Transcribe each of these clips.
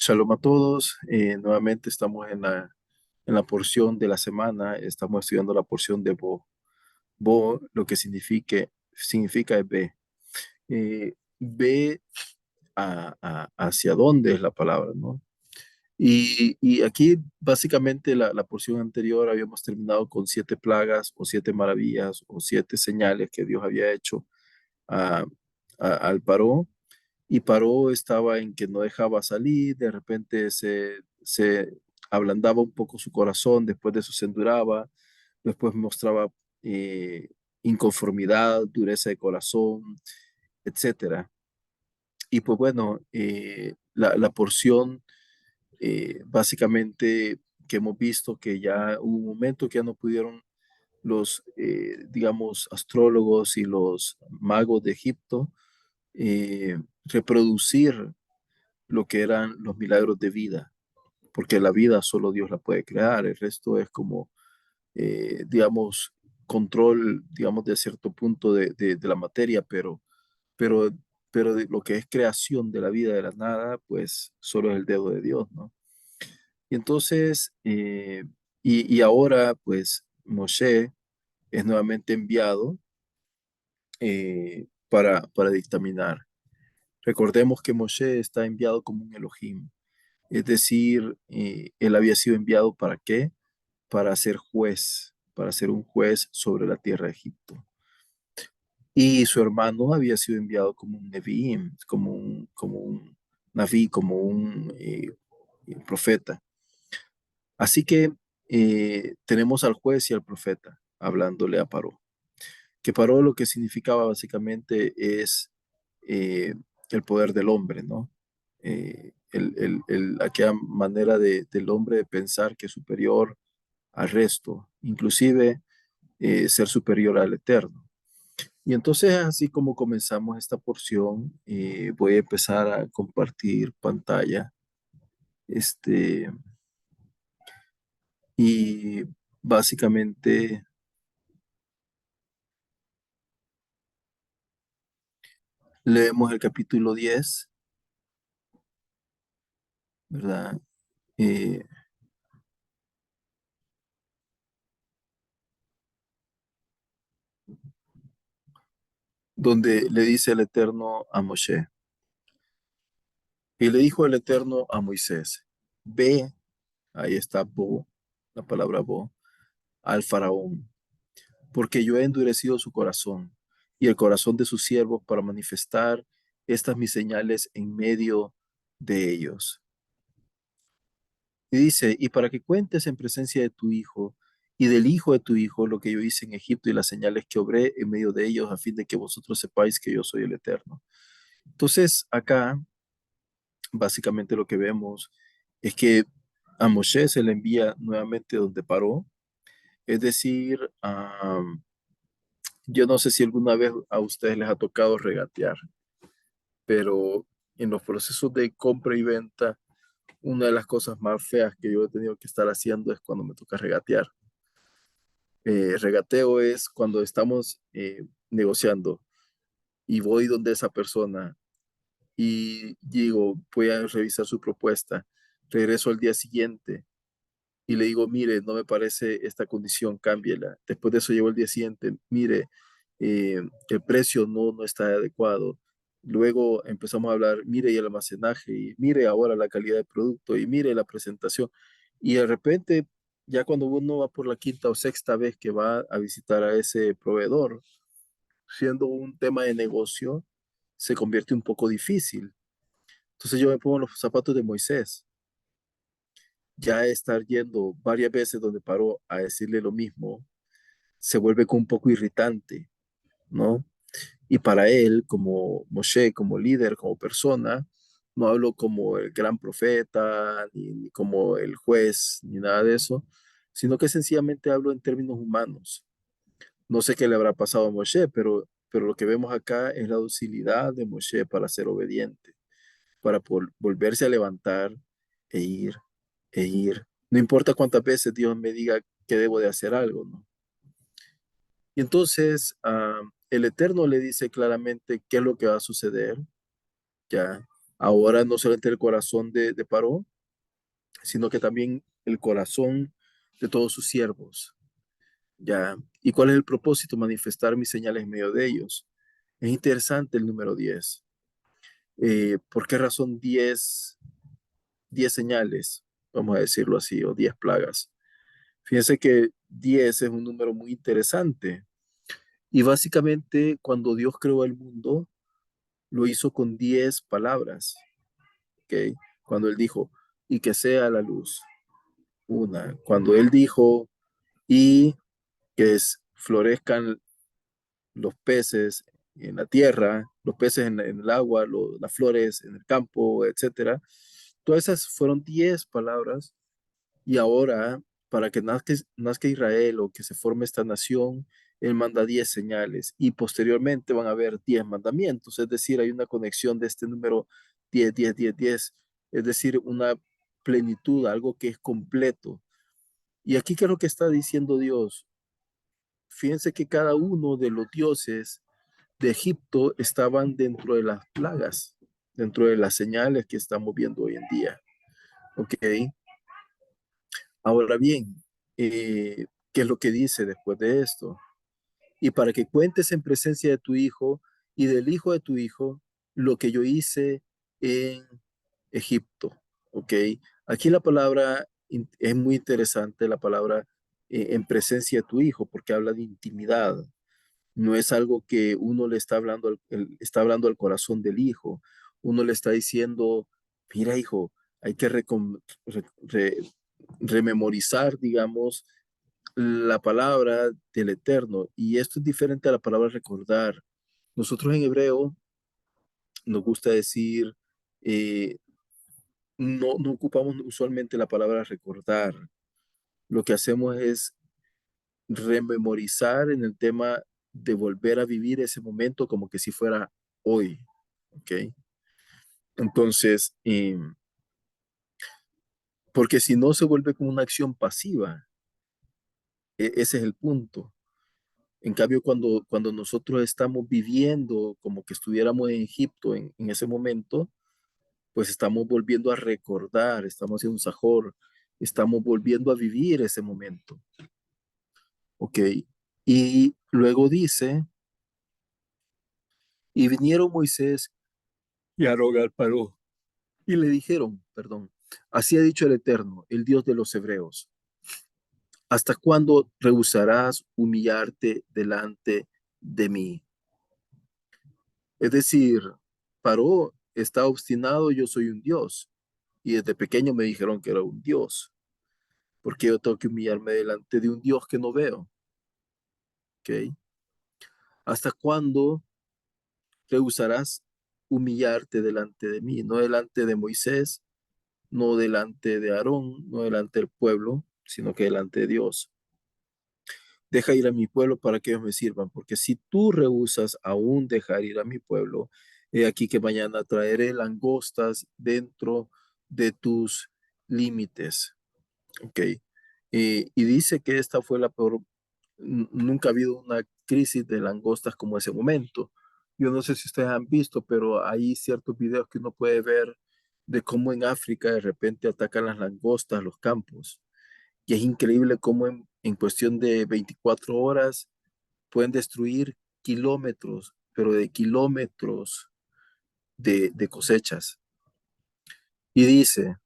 Shalom a todos. Nuevamente estamos en la porción de la semana. Estamos estudiando la porción de Bo. Bo, lo que significa es ve. Ve hacia dónde es la palabra, ¿no? Y aquí básicamente la porción anterior habíamos terminado con 7 plagas o 7 maravillas o 7 señales que Dios había hecho a- al Paró. Y Paró estaba en que no dejaba salir, de repente se ablandaba un poco su corazón, después de eso se enduraba, después mostraba eh, inconformidad, dureza de corazón, etcétera. Y pues bueno, la porción básicamente que hemos visto que ya hubo un momento que ya no pudieron los, digamos, astrólogos y los magos de Egipto reproducir lo que eran los milagros de vida, porque la vida solo Dios la puede crear, el resto es como, digamos, control, digamos, de cierto punto de la materia, pero, pero de lo que es creación de la vida de la nada, pues solo es el dedo de Dios, ¿no? Y entonces, y ahora, pues, Moshe es nuevamente enviado para dictaminar. Recordemos que Moshe está enviado como un Elohim. Es decir, él había sido enviado ¿para qué? Para ser juez, para ser un juez sobre la tierra de Egipto. Y su hermano había sido enviado como un Nevi'im, como un Naví, como un profeta. Así que tenemos al juez y al profeta hablándole a Paró. Que Paró lo que significaba básicamente es eh, el poder del hombre, ¿no? Aquella manera del hombre de pensar que es superior al resto, inclusive ser superior al eterno. Y entonces, así como comenzamos esta porción, voy a empezar a compartir pantalla. Este, y básicamente leemos el capítulo 10, ¿verdad? Eh, donde le dice el Eterno a Moshe. Y le dijo el Eterno a Moisés, ve, ahí está Bo, la palabra Bo, al faraón, porque yo he endurecido su corazón y el corazón de sus siervos para manifestar estas mis señales en medio de ellos. Y dice, y para que cuentes en presencia de tu hijo y del hijo de tu hijo lo que yo hice en Egipto y las señales que obré en medio de ellos, a fin de que vosotros sepáis que yo soy el Eterno. Entonces, acá básicamente lo que vemos es que a Moshe se le envía nuevamente donde paró, es decir, yo no sé si alguna vez a ustedes les ha tocado regatear, pero en los procesos de compra y venta, una de las cosas más feas que yo he tenido que estar haciendo es cuando me toca regatear. Regateo es cuando estamos negociando y voy donde esa persona y digo, voy a revisar su propuesta, regreso al día siguiente y le digo, mire, no me parece esta condición, cámbiela. Después de eso llevo el día siguiente, mire, el precio no está adecuado. Luego empezamos a hablar, mire, y el almacenaje, y mire ahora la calidad del producto, y mire la presentación. Y de repente, ya cuando uno va por la quinta o sexta vez que va a visitar a ese proveedor, siendo un tema de negocio, se convierte un poco difícil. Entonces yo me pongo los zapatos de Moisés, ya estar yendo varias veces donde paró a decirle lo mismo, se vuelve como un poco irritante, ¿no? Y para él, como Moshe, como líder, como persona, no hablo como el gran profeta, ni como el juez, ni nada de eso, sino que sencillamente hablo en términos humanos. No sé qué le habrá pasado a Moshe, pero lo que vemos acá es la docilidad de Moshe para ser obediente, para volverse a levantar e ir, e ir. No importa cuántas veces Dios me diga que debo de hacer algo, ¿no? Y entonces el Eterno le dice claramente qué es lo que va a suceder, ya. Ahora no solamente el corazón de Paró, sino que también el corazón de todos sus siervos. ¿Ya? ¿Y cuál es el propósito? Manifestar mis señales en medio de ellos. Es interesante el número 10. ¿Por qué razón 10 señales? Vamos a decirlo así, o 10 plagas. Fíjense que 10 es un número muy interesante. Y básicamente cuando Dios creó el mundo, lo hizo con 10 palabras. ¿Ok? Cuando Él dijo, y que sea la luz. Una. Cuando Él dijo, y florezcan los peces en la tierra, los peces en el agua, las flores en el campo, etcétera. Todas esas fueron 10 palabras y ahora para que nazca Israel o que se forme esta nación, él manda 10 señales y posteriormente van a haber 10 mandamientos, es decir, hay una conexión de este número 10, 10, 10, 10, es decir, una plenitud, algo que es completo. Y aquí, ¿qué es lo que está diciendo Dios? Fíjense que cada uno de los dioses de Egipto estaban dentro de las plagas, dentro de las señales que estamos viendo hoy en día. ¿Ok? Ahora bien, ¿qué es lo que dice después de esto? Y para que cuentes en presencia de tu hijo y del hijo de tu hijo lo que yo hice en Egipto. ¿Ok? Aquí la palabra es muy interesante, la palabra en presencia de tu hijo, porque habla de intimidad. No es algo que uno le está hablando está hablando al corazón del hijo. Uno le está diciendo, mira, hijo, hay que rememorizar, digamos, la palabra del Eterno. Y esto es diferente a la palabra recordar. Nosotros en hebreo nos gusta decir, eh, no ocupamos usualmente la palabra recordar. Lo que hacemos es rememorizar en el tema de volver a vivir ese momento como que si fuera hoy, ¿ok? Entonces, porque si no se vuelve como una acción pasiva, ese es el punto. En cambio, cuando nosotros estamos viviendo como que estuviéramos en Egipto en ese momento, pues estamos volviendo a recordar, estamos haciendo un sajor, estamos volviendo a vivir ese momento, ¿ok? Y luego dice, y vinieron Moisés y Aarón al Paró y le dijeron, perdón, así ha dicho el Eterno, el Dios de los Hebreos, ¿hasta cuándo rehusarás humillarte delante de mí? Es decir, Paró está obstinado, yo soy un Dios. Y desde pequeño me dijeron que era un Dios. Porque yo tengo que humillarme delante de un Dios que no veo. ¿Ok? ¿Hasta cuándo rehusarás humillarte delante de mí? No delante de Moisés, no delante de Aarón, no delante del pueblo, sino que delante de Dios. Deja ir a mi pueblo para que ellos me sirvan, porque si tú rehusas aún dejar ir a mi pueblo, he aquí que mañana traeré langostas dentro de tus límites. ¿Ok? Y dice que esta fue la peor, nunca ha habido una crisis de langostas como ese momento. Yo no sé si ustedes han visto, pero hay ciertos videos que uno puede ver de cómo en África de repente atacan las langostas los campos. Y es increíble cómo en cuestión de 24 horas pueden destruir kilómetros, pero de kilómetros de cosechas. Y dice,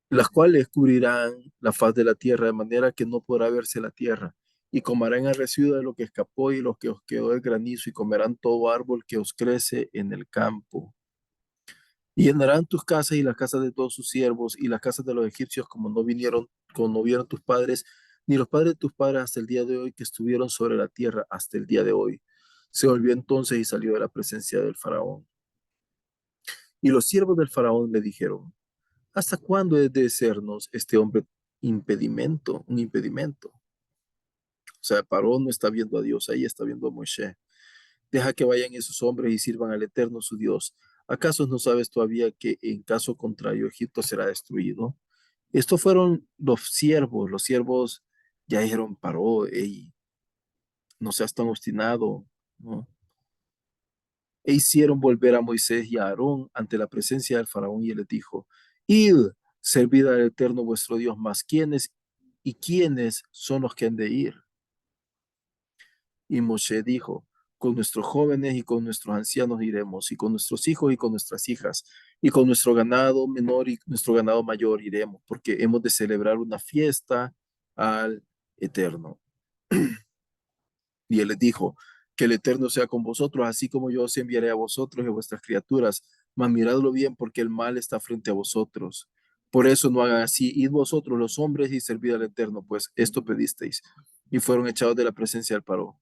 las cuales cubrirán la faz de la tierra de manera que no podrá verse la tierra. Y comerán el residuo de lo que escapó y lo que os quedó del granizo, y comerán todo árbol que os crece en el campo. Y llenarán tus casas y las casas de todos sus siervos y las casas de los egipcios como no vieron tus padres, ni los padres de tus padres hasta el día de hoy que estuvieron sobre la tierra hasta el día de hoy. Se volvió entonces y salió de la presencia del faraón. Y los siervos del faraón le dijeron, ¿hasta cuándo es de sernos este hombre impedimento, un impedimento? O sea, Parón no está viendo a Dios, ahí está viendo a Moisés. Deja que vayan esos hombres y sirvan al Eterno su Dios. ¿Acaso no sabes todavía que en caso contrario Egipto será destruido? Estos fueron los siervos ya dijeron, paró, ey, no seas tan obstinado, ¿no? E hicieron volver a Moisés y a Aarón ante la presencia del faraón y él les dijo, id, servid al Eterno vuestro Dios, más quiénes y quiénes son los que han de ir. Y Moshe dijo, con nuestros jóvenes y con nuestros ancianos iremos, y con nuestros hijos y con nuestras hijas, y con nuestro ganado menor y nuestro ganado mayor iremos, porque hemos de celebrar una fiesta al Eterno. Y él les dijo, que el Eterno sea con vosotros, así como yo os enviaré a vosotros y a vuestras criaturas, mas miradlo bien, porque el mal está frente a vosotros. Por eso no hagan así, id vosotros los hombres y servid al Eterno, pues esto pedisteis. Y fueron echados de la presencia del paro.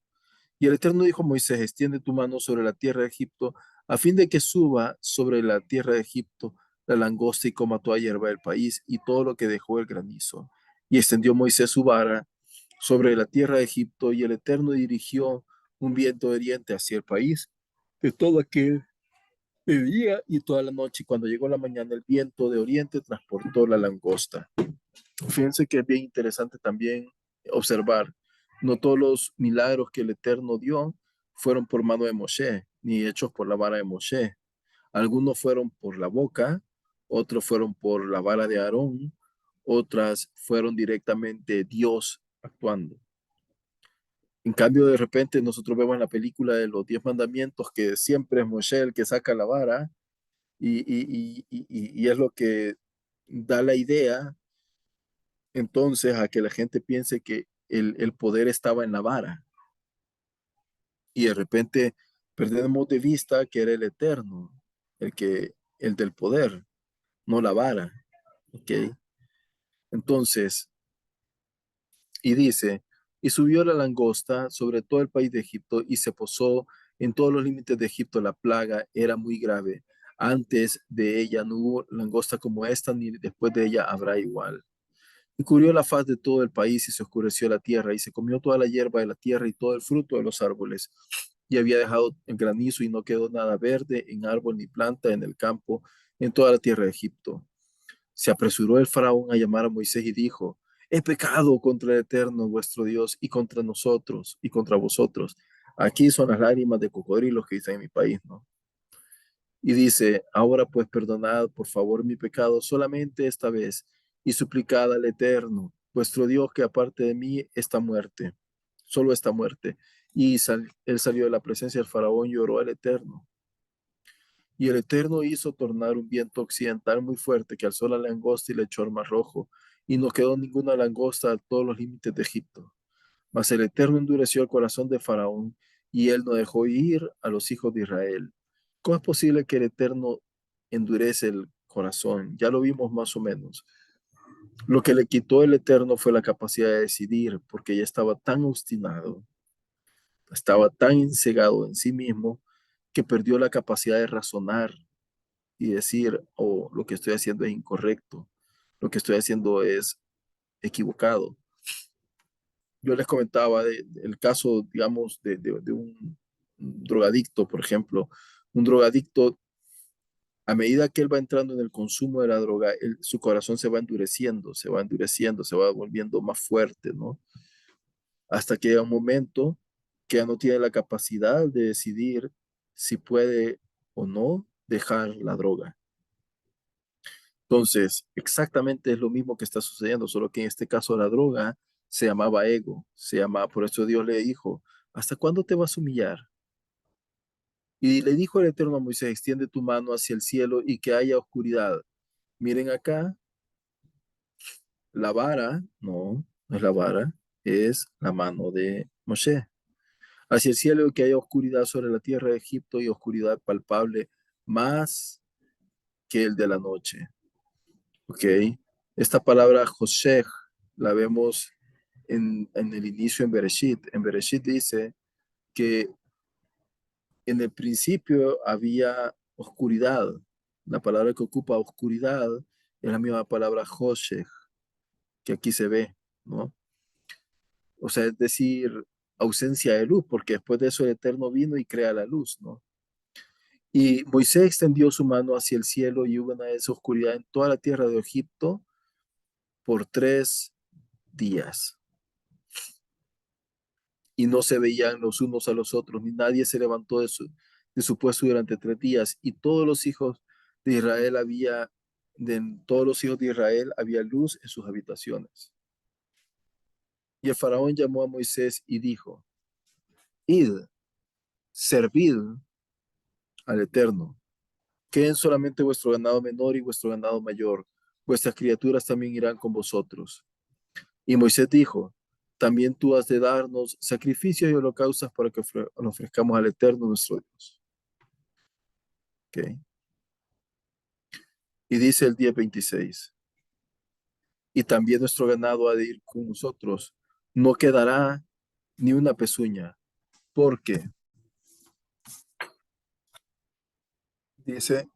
Y el Eterno dijo a Moisés, extiende tu mano sobre la tierra de Egipto, a fin de que suba sobre la tierra de Egipto la langosta y coma toda hierba del país y todo lo que dejó el granizo. Y extendió Moisés su vara sobre la tierra de Egipto, y el Eterno dirigió un viento de oriente hacia el país de todo aquel día y toda la noche. Y cuando llegó la mañana, el viento de oriente transportó la langosta. Fíjense que es bien interesante también observar, no todos los milagros que el Eterno dio fueron por mano de Moshe, ni hechos por la vara de Moshe. Algunos fueron por la boca, otros fueron por la vara de Aarón, otras fueron directamente Dios actuando. En cambio, de repente nosotros vemos en la película de los 10 mandamientos que siempre es Moshe el que saca la vara y es lo que da la idea entonces a que la gente piense que el poder estaba en la vara y de repente perdemos de vista que era el eterno, el del poder, no la vara, ¿ok? Entonces, y dice, y subió la langosta sobre todo el país de Egipto y se posó en todos los límites de Egipto. La plaga era muy grave. Antes de ella no hubo langosta como esta, ni después de ella habrá igual. Y cubrió la faz de todo el país y se oscureció la tierra y se comió toda la hierba de la tierra y todo el fruto de los árboles. Y había dejado el granizo y no quedó nada verde en árbol ni planta en el campo en toda la tierra de Egipto. Se apresuró el faraón a llamar a Moisés y dijo, he pecado contra el Eterno vuestro Dios y contra nosotros y contra vosotros. Aquí son las lágrimas de cocodrilos que dicen en mi país, ¿no? Y dice, ahora pues perdonad por favor mi pecado solamente esta vez y suplicad al Eterno, vuestro Dios, que aparte de mí esta muerte, solo esta muerte. Y él salió de la presencia del faraón y oró al Eterno. Y el Eterno hizo tornar un viento occidental muy fuerte que alzó la langosta y la echó al mar rojo, y no quedó ninguna langosta a todos los límites de Egipto. Mas el Eterno endureció el corazón de Faraón, y él no dejó ir a los hijos de Israel. ¿Cómo es posible que el Eterno endurece el corazón? Ya lo vimos más o menos. Lo que le quitó el Eterno fue la capacidad de decidir, porque ya estaba tan obstinado, estaba tan ensegado en sí mismo, que perdió la capacidad de razonar y decir, oh, lo que estoy haciendo es incorrecto, lo que estoy haciendo es equivocado. Yo les comentaba el caso, digamos, de un drogadicto, por ejemplo. Un drogadicto, a medida que él va entrando en el consumo de la droga, su corazón se va endureciendo, se va endureciendo, se va volviendo más fuerte, ¿no? Hasta que llega un momento que ya no tiene la capacidad de decidir si puede o no dejar la droga. Entonces, exactamente es lo mismo que está sucediendo, solo que en este caso la droga se llamaba ego, se llamaba, por eso Dios le dijo, ¿hasta cuándo te vas a humillar? Y le dijo el Eterno a Moisés, extiende tu mano hacia el cielo y que haya oscuridad. Miren acá, la vara, no es la vara, es la mano de Moshe. Hacia el cielo y que haya oscuridad sobre la tierra de Egipto y oscuridad palpable más que el de la noche. ¿Ok? Esta palabra Hoshech la vemos en el inicio en Bereshit. En Bereshit dice que en el principio había oscuridad. La palabra que ocupa oscuridad es la misma palabra Hoshech que aquí se ve, ¿no? O sea, es decir, ausencia de luz, porque después de eso el Eterno vino y crea la luz, ¿no? Y Moisés extendió su mano hacia el cielo y hubo una esa oscuridad en toda la tierra de Egipto por 3 días. Y no se veían los unos a los otros, ni nadie se levantó de su puesto durante 3 días, y todos los hijos de Israel había luz en sus habitaciones. Y el faraón llamó a Moisés y dijo: Id, servid al Eterno. Queden solamente vuestro ganado menor y vuestro ganado mayor. Vuestras criaturas también irán con vosotros. Y Moisés dijo: También tú has de darnos sacrificios y holocaustos para que ofrezcamos al Eterno nuestro Dios. ¿Okay? Y dice el día 26: Y también nuestro ganado ha de ir con nosotros. No quedará ni una pezuña, porque, dice,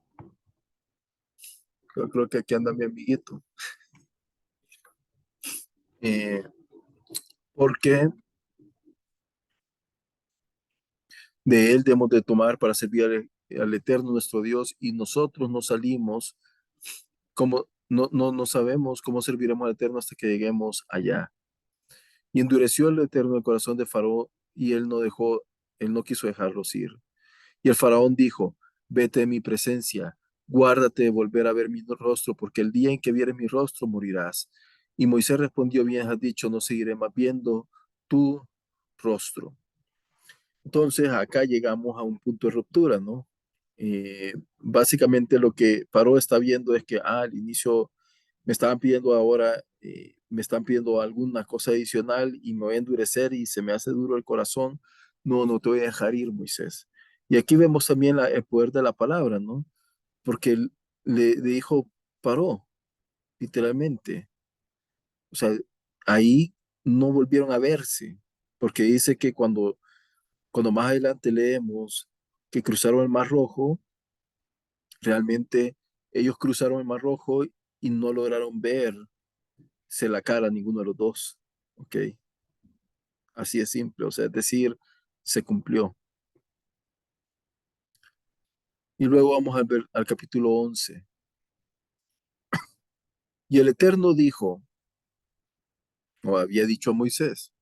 creo que aquí anda mi amiguito, porque de él debemos de tomar para servir al Eterno nuestro Dios, y nosotros no salimos como, no sabemos cómo serviremos al Eterno hasta que lleguemos allá. Y endureció el Eterno el corazón de Faraón, y él no quiso dejarlos ir. Y el faraón dijo: Vete de mi presencia, guárdate de volver a ver mi rostro, porque el día en que vieres mi rostro morirás. Y Moisés respondió: Bien has dicho, no seguiré más viendo tu rostro. Entonces acá llegamos a un punto de ruptura, ¿no? Básicamente lo que Paró está viendo es que al inicio me estaban pidiendo ahora, me están pidiendo alguna cosa adicional y me voy a endurecer y se me hace duro el corazón. No, no te voy a dejar ir, Moisés. Y aquí vemos también el poder de la palabra, ¿no? Porque le dijo: Paró, literalmente. O sea, ahí no volvieron a verse, porque dice que cuando más adelante leemos que cruzaron el Mar Rojo, realmente ellos cruzaron el Mar Rojo y no lograron verse la cara a ninguno de los dos. ¿Ok? Así es simple, o sea, es decir, se cumplió. Y luego vamos a ver al capítulo 11. Y el Eterno dijo, o había dicho a Moisés: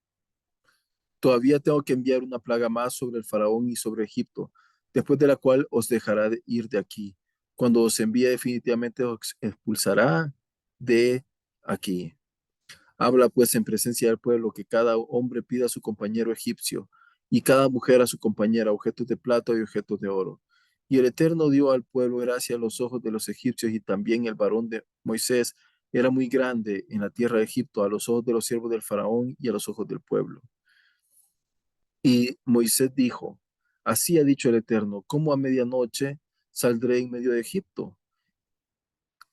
Todavía tengo que enviar una plaga más sobre el faraón y sobre Egipto, después de la cual os dejará de ir de aquí. Cuando os envíe definitivamente os expulsará de aquí. Habla pues en presencia del pueblo que cada hombre pida a su compañero egipcio y cada mujer a su compañera objetos de plata y objetos de oro. Y el Eterno dio al pueblo gracia a los ojos de los egipcios, y también el varón de Moisés era muy grande en la tierra de Egipto a los ojos de los siervos del faraón y a los ojos del pueblo. Y Moisés dijo: Así ha dicho el Eterno, ¿cómo a medianoche saldré en medio de Egipto?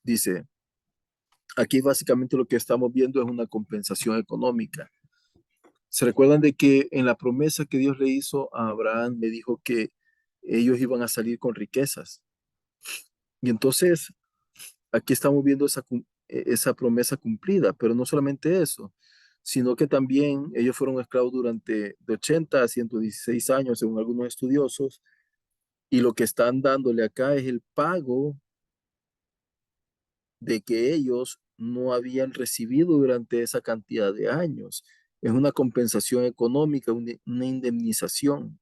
Dice, aquí básicamente lo que estamos viendo es una compensación económica. ¿Se recuerdan de que en la promesa que Dios le hizo a Abraham le dijo que ellos iban a salir con riquezas? Y entonces aquí estamos viendo esa promesa cumplida, pero no solamente eso, sino que también ellos fueron esclavos durante de 80 a 116 años, según algunos estudiosos, y lo que están dándole acá es el pago de que ellos no habían recibido durante esa cantidad de años. Es una compensación económica, una indemnización.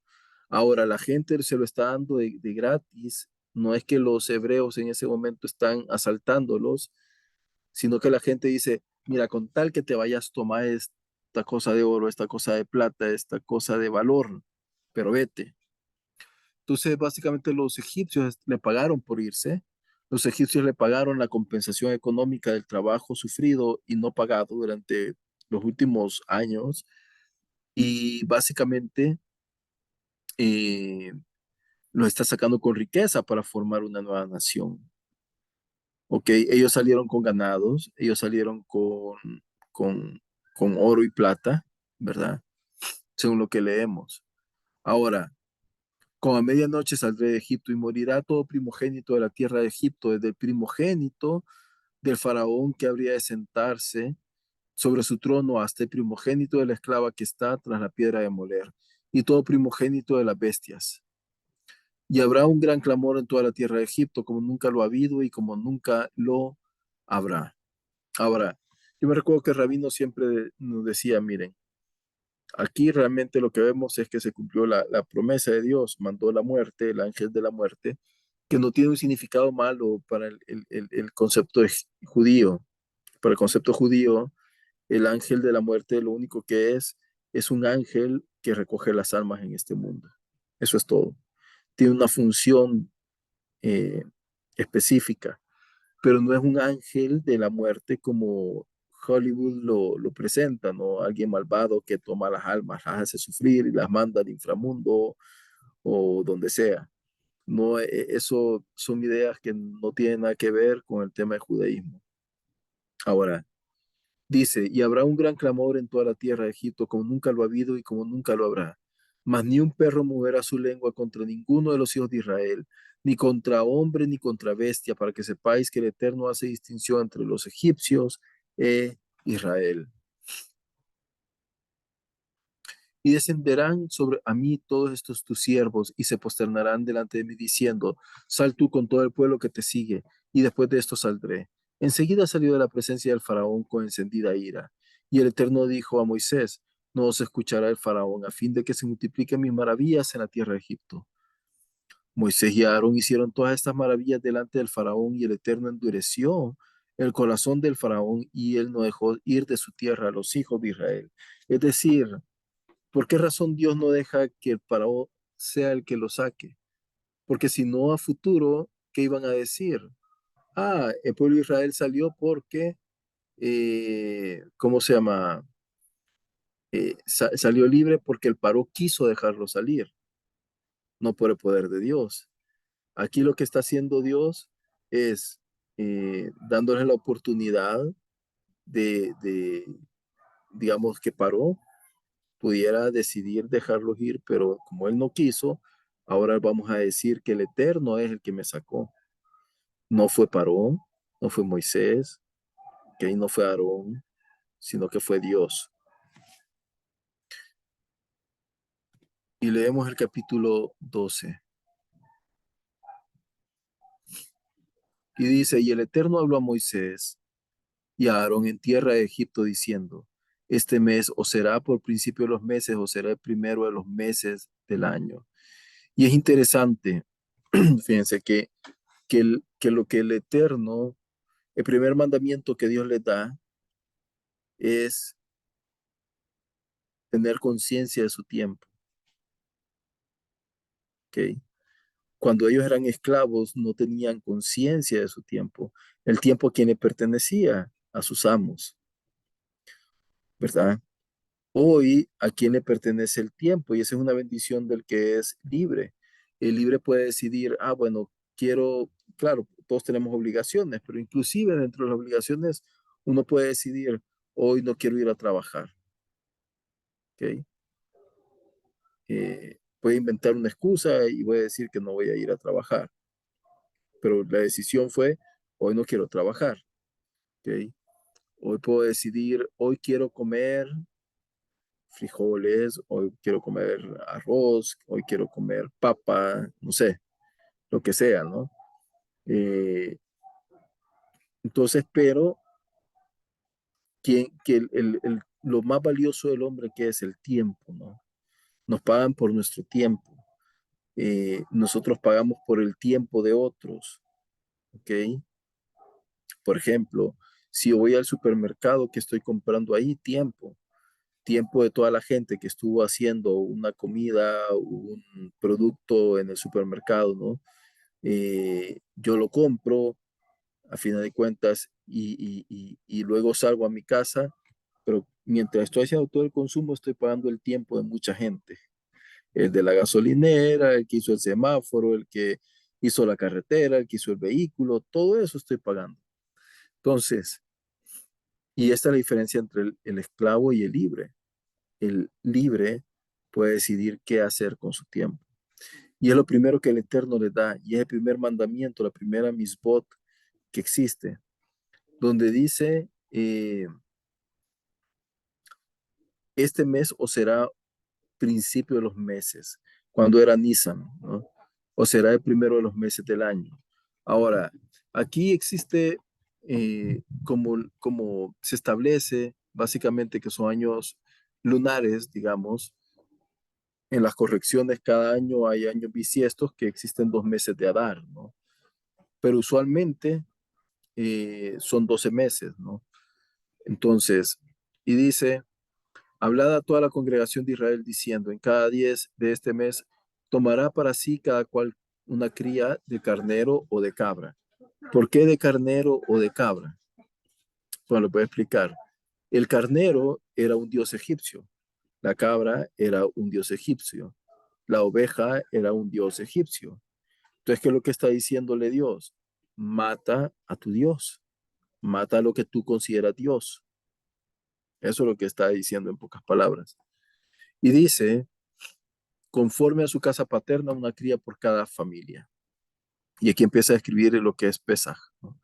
Ahora, la gente se lo está dando de gratis. No es que los hebreos en ese momento están asaltándolos, sino que la gente dice: Mira, con tal que te vayas, toma esta cosa de oro, esta cosa de plata, esta cosa de valor, pero vete. Entonces, básicamente los egipcios le pagaron por irse. Los egipcios le pagaron la compensación económica del trabajo sufrido y no pagado durante los últimos años. Y básicamente eh, lo está sacando con riqueza para formar una nueva nación. Ok, ellos salieron con ganados, ellos salieron con, con oro y plata, ¿verdad? Según lo que leemos. Ahora, como a medianoche saldré de Egipto, y morirá todo primogénito de la tierra de Egipto, desde el primogénito del faraón que habría de sentarse sobre su trono hasta el primogénito de la esclava que está tras la piedra de moler, y todo primogénito de las bestias. Y habrá un gran clamor en toda la tierra de Egipto, como nunca lo ha habido y como nunca lo habrá. Ahora, yo me recuerdo que el rabino siempre nos decía: Miren, Aquí realmente lo que vemos es que se cumplió la promesa de Dios, mandó la muerte, el ángel de la muerte, que no tiene un significado malo para el concepto judío. Para el concepto judío, el ángel de la muerte lo único que es un ángel que recoge las almas en este mundo. Eso es todo. Tiene una función eh, específica, pero no es un ángel de la muerte como Hollywood lo presenta, ¿no? Alguien malvado que toma las almas, las hace sufrir y las manda al inframundo o donde sea. No, eso son ideas que no tienen nada que ver con el tema del judaísmo. Ahora, dice, y habrá un gran clamor en toda la tierra de Egipto, como nunca lo ha habido y como nunca lo habrá. Mas ni un perro moverá su lengua contra ninguno de los hijos de Israel, ni contra hombre, ni contra bestia, para que sepáis que el Eterno hace distinción entre los egipcios e Israel. Y descenderán sobre a mí todos estos tus siervos y se posternarán delante de mí diciendo, sal tú con todo el pueblo que te sigue, y después de esto saldré. Enseguida salió de la presencia del faraón con encendida ira. Y el Eterno dijo a Moisés, no os escuchará el faraón a fin de que se multipliquen mis maravillas en la tierra de Egipto. Moisés y Aarón hicieron todas estas maravillas delante del faraón y el Eterno endureció el corazón del faraón y él no dejó ir de su tierra a los hijos de Israel. Es decir, ¿por qué razón Dios no deja que el faraón sea el que lo saque? Porque si no a futuro, ¿qué iban a decir? Ah, el pueblo de Israel salió porque, ¿cómo se llama? Salió libre porque el faraón quiso dejarlo salir, no por el poder de Dios. Aquí lo que está haciendo Dios es dándoles la oportunidad de, digamos, que paró pudiera decidir dejarlos ir, pero como él no quiso, ahora vamos a decir que el Eterno es el que me sacó. No fue Parón, no fue Moisés, que ahí no fue Aarón, sino que fue Dios. Y leemos el capítulo 12. Y dice, y el Eterno habló a Moisés y a Aarón en tierra de Egipto diciendo, este mes o será por principio de los meses o será el primero de los meses del año. Y es interesante, fíjense que lo que el Eterno, el primer mandamiento que Dios les da es tener conciencia de su tiempo, ¿ok? Cuando ellos eran esclavos no tenían conciencia de su tiempo, el tiempo a quien le pertenecía, a sus amos, ¿verdad? Hoy a quien le pertenece el tiempo y esa es una bendición del que es libre. El libre puede decidir, ah, bueno, quiero, claro, todos tenemos obligaciones, pero inclusive dentro de las obligaciones uno puede decidir, hoy no quiero ir a trabajar, ¿ok? Voy a inventar una excusa y voy a decir que no voy a ir a trabajar, pero la decisión fue, hoy no quiero trabajar, ¿ok? Hoy puedo decidir, hoy quiero comer frijoles, hoy quiero comer arroz, hoy quiero comer papa, no sé, lo que sea, ¿no? Eh, entonces, pero que lo más valioso del hombre que es el tiempo, ¿no? Nos pagan por nuestro tiempo. Nosotros pagamos por el tiempo de otros, ¿ok? Por ejemplo, si yo voy al supermercado que estoy comprando ahí, tiempo de toda la gente que estuvo haciendo una comida, un producto en el supermercado, ¿no? Yo lo compro a final de cuentas y luego salgo a mi casa, pero mientras estoy haciendo todo el consumo, estoy pagando el tiempo de mucha gente. El de la gasolinera, el que hizo el semáforo, el que hizo la carretera, el que hizo el vehículo, todo eso estoy pagando. Entonces, y esta es la diferencia entre el esclavo y el libre. El libre puede decidir qué hacer con su tiempo. Y es lo primero que el Eterno le da, y es el primer mandamiento, la primera misbot que existe, donde dice, este mes o será principio de los meses, cuando era Nisan, ¿no? O será el primero de los meses del año. Ahora, aquí existe como se establece básicamente que son años lunares, digamos, en las correcciones cada año hay años bisiestos que existen 2 meses de Adar, ¿no? Pero usualmente son 12 meses, ¿no? Entonces, y dice, hablad a toda la congregación de Israel diciendo, en cada 10 de este mes tomará para sí cada cual una cría de carnero o de cabra. ¿Por qué de carnero o de cabra? Bueno, lo voy a explicar. El carnero era un dios egipcio, la cabra era un dios egipcio, la oveja era un dios egipcio. Entonces, ¿qué es lo que está diciéndole Dios? Mata a tu Dios, mata a lo que tú consideras Dios. Eso es lo que está diciendo en pocas palabras. Y dice, conforme a su casa paterna, una cría por cada familia. Y aquí empieza a escribir lo que es Pesaj, ¿no?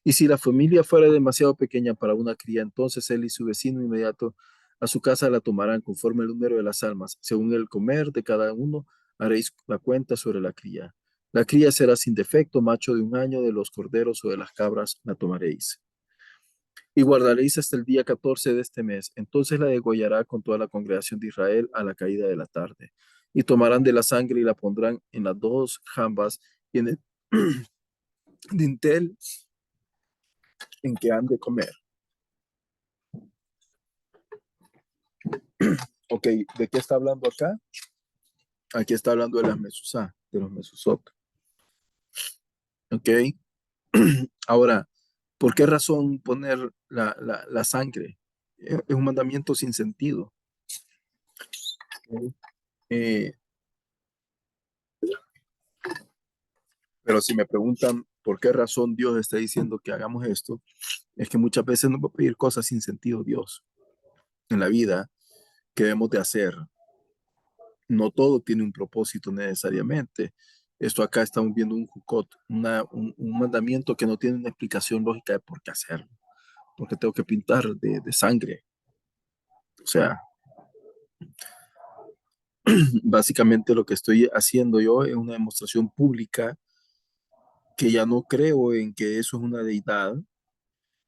Y si la familia fuera demasiado pequeña para una cría, entonces él y su vecino inmediato a su casa la tomarán conforme el número de las almas. Según el comer de cada uno, haréis la cuenta sobre la cría. La cría será sin defecto, macho de 1 año, de los corderos o de las cabras la tomaréis. Y guardaréis hasta el día 14 de este mes. Entonces la degollará con toda la congregación de Israel a la caída de la tarde. Y tomarán de la sangre y la pondrán en las dos jambas y en el dintel en que han de comer. Ok, ¿de qué está hablando acá? Aquí está hablando de las mesusá, de los mesusot. Ok, ahora, ¿por qué razón poner la sangre? Es un mandamiento sin sentido. Ok. Eh, pero si me preguntan por qué razón Dios está diciendo que hagamos esto, es que muchas veces nos va a pedir cosas sin sentido Dios en la vida que debemos de hacer. No todo tiene un propósito necesariamente. Esto acá estamos viendo un jukot, un mandamiento que no tiene una explicación lógica de por qué hacerlo. Porque tengo que pintar de sangre. O sea, básicamente lo que estoy haciendo yo es una demostración pública que ya no creo en que eso es una deidad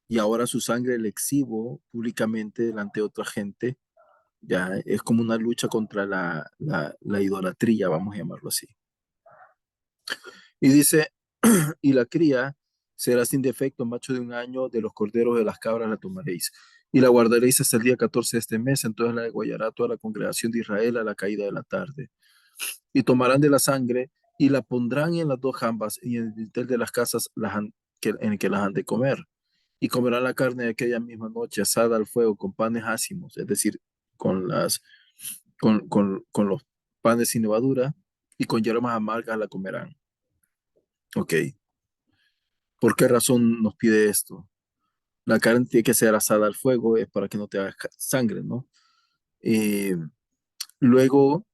y ahora su sangre la exhibo públicamente delante de otra gente. Ya es como una lucha contra la idolatría, vamos a llamarlo así. Y dice, y la cría será sin defecto, macho de 1 año, de los corderos de las cabras la tomaréis. Y la guardaréis hasta el día 14 de este mes, entonces la degollará toda la congregación de Israel a la caída de la tarde. Y tomarán de la sangre y la pondrán en las dos jambas y en el dintel de las casas en que las han de comer. Y comerán la carne de aquella misma noche asada al fuego con panes ácimos, es decir, con, las, con los panes sin levadura y con hierbas amargas la comerán. Ok, ¿por qué razón nos pide esto? La carne tiene que ser asada al fuego, es para que no te haga sangre, ¿no? Eh, luego,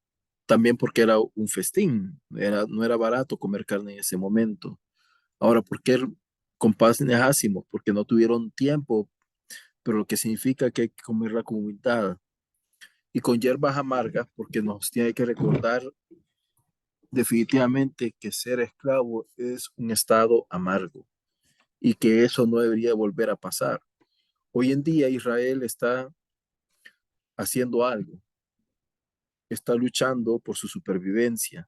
también porque era un festín, no era barato comer carne en ese momento. Ahora, ¿por qué con panes ácimos? Porque no tuvieron tiempo, pero lo que significa que hay que comer la comunidad. Y con hierbas amargas, porque nos tiene que recordar definitivamente que ser esclavo es un estado amargo y que eso no debería volver a pasar. Hoy en día Israel está haciendo algo, está luchando por su supervivencia,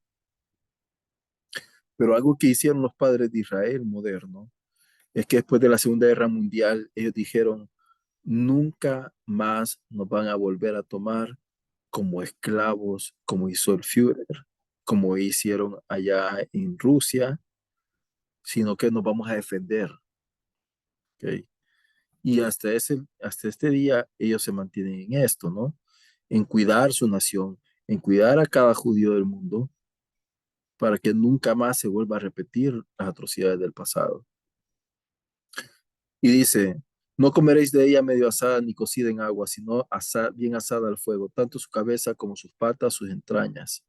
pero algo que hicieron los padres de Israel moderno es que después de la Segunda Guerra Mundial ellos dijeron, nunca más nos van a volver a tomar como esclavos, como hizo el Führer, como hicieron allá en Rusia, sino que nos vamos a defender. ¿Okay? Y hasta este día ellos se mantienen en esto, ¿no? En cuidar su nación, en cuidar a cada judío del mundo para que nunca más se vuelva a repetir las atrocidades del pasado. Y dice, no comeréis de ella medio asada ni cocida en agua, sino bien asada al fuego, tanto su cabeza como sus patas, sus entrañas.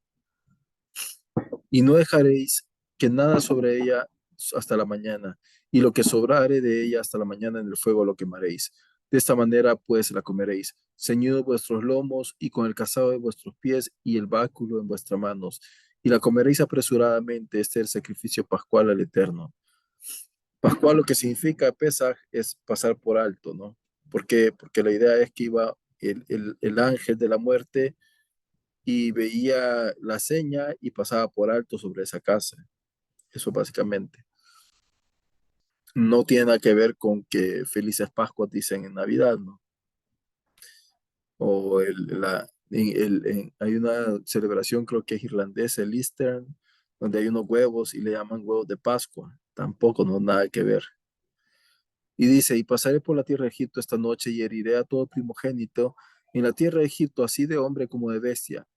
Y no dejaréis que nada sobre ella hasta la mañana, y lo que sobrare de ella hasta la mañana en el fuego lo quemaréis. De esta manera pues la comeréis, ceñidos vuestros lomos y con el calzado de vuestros pies y el báculo en vuestras manos, y la comeréis apresuradamente. Este es el sacrificio pascual al Eterno. Pascual lo que significa Pesaj es pasar por alto, ¿no? ¿Por qué? Porque la idea es que iba el ángel de la muerte y veía la seña y pasaba por alto sobre esa casa. Eso básicamente. No tiene nada que ver con que Felices Pascuas dicen en Navidad, ¿no? O hay una celebración, creo que es irlandesa, el Easter, donde hay unos huevos y le llaman huevos de Pascua. Tampoco, no, nada que ver. Y dice, y pasaré por la tierra de Egipto esta noche y heriré a todo primogénito en la tierra de Egipto, así de hombre como de bestia,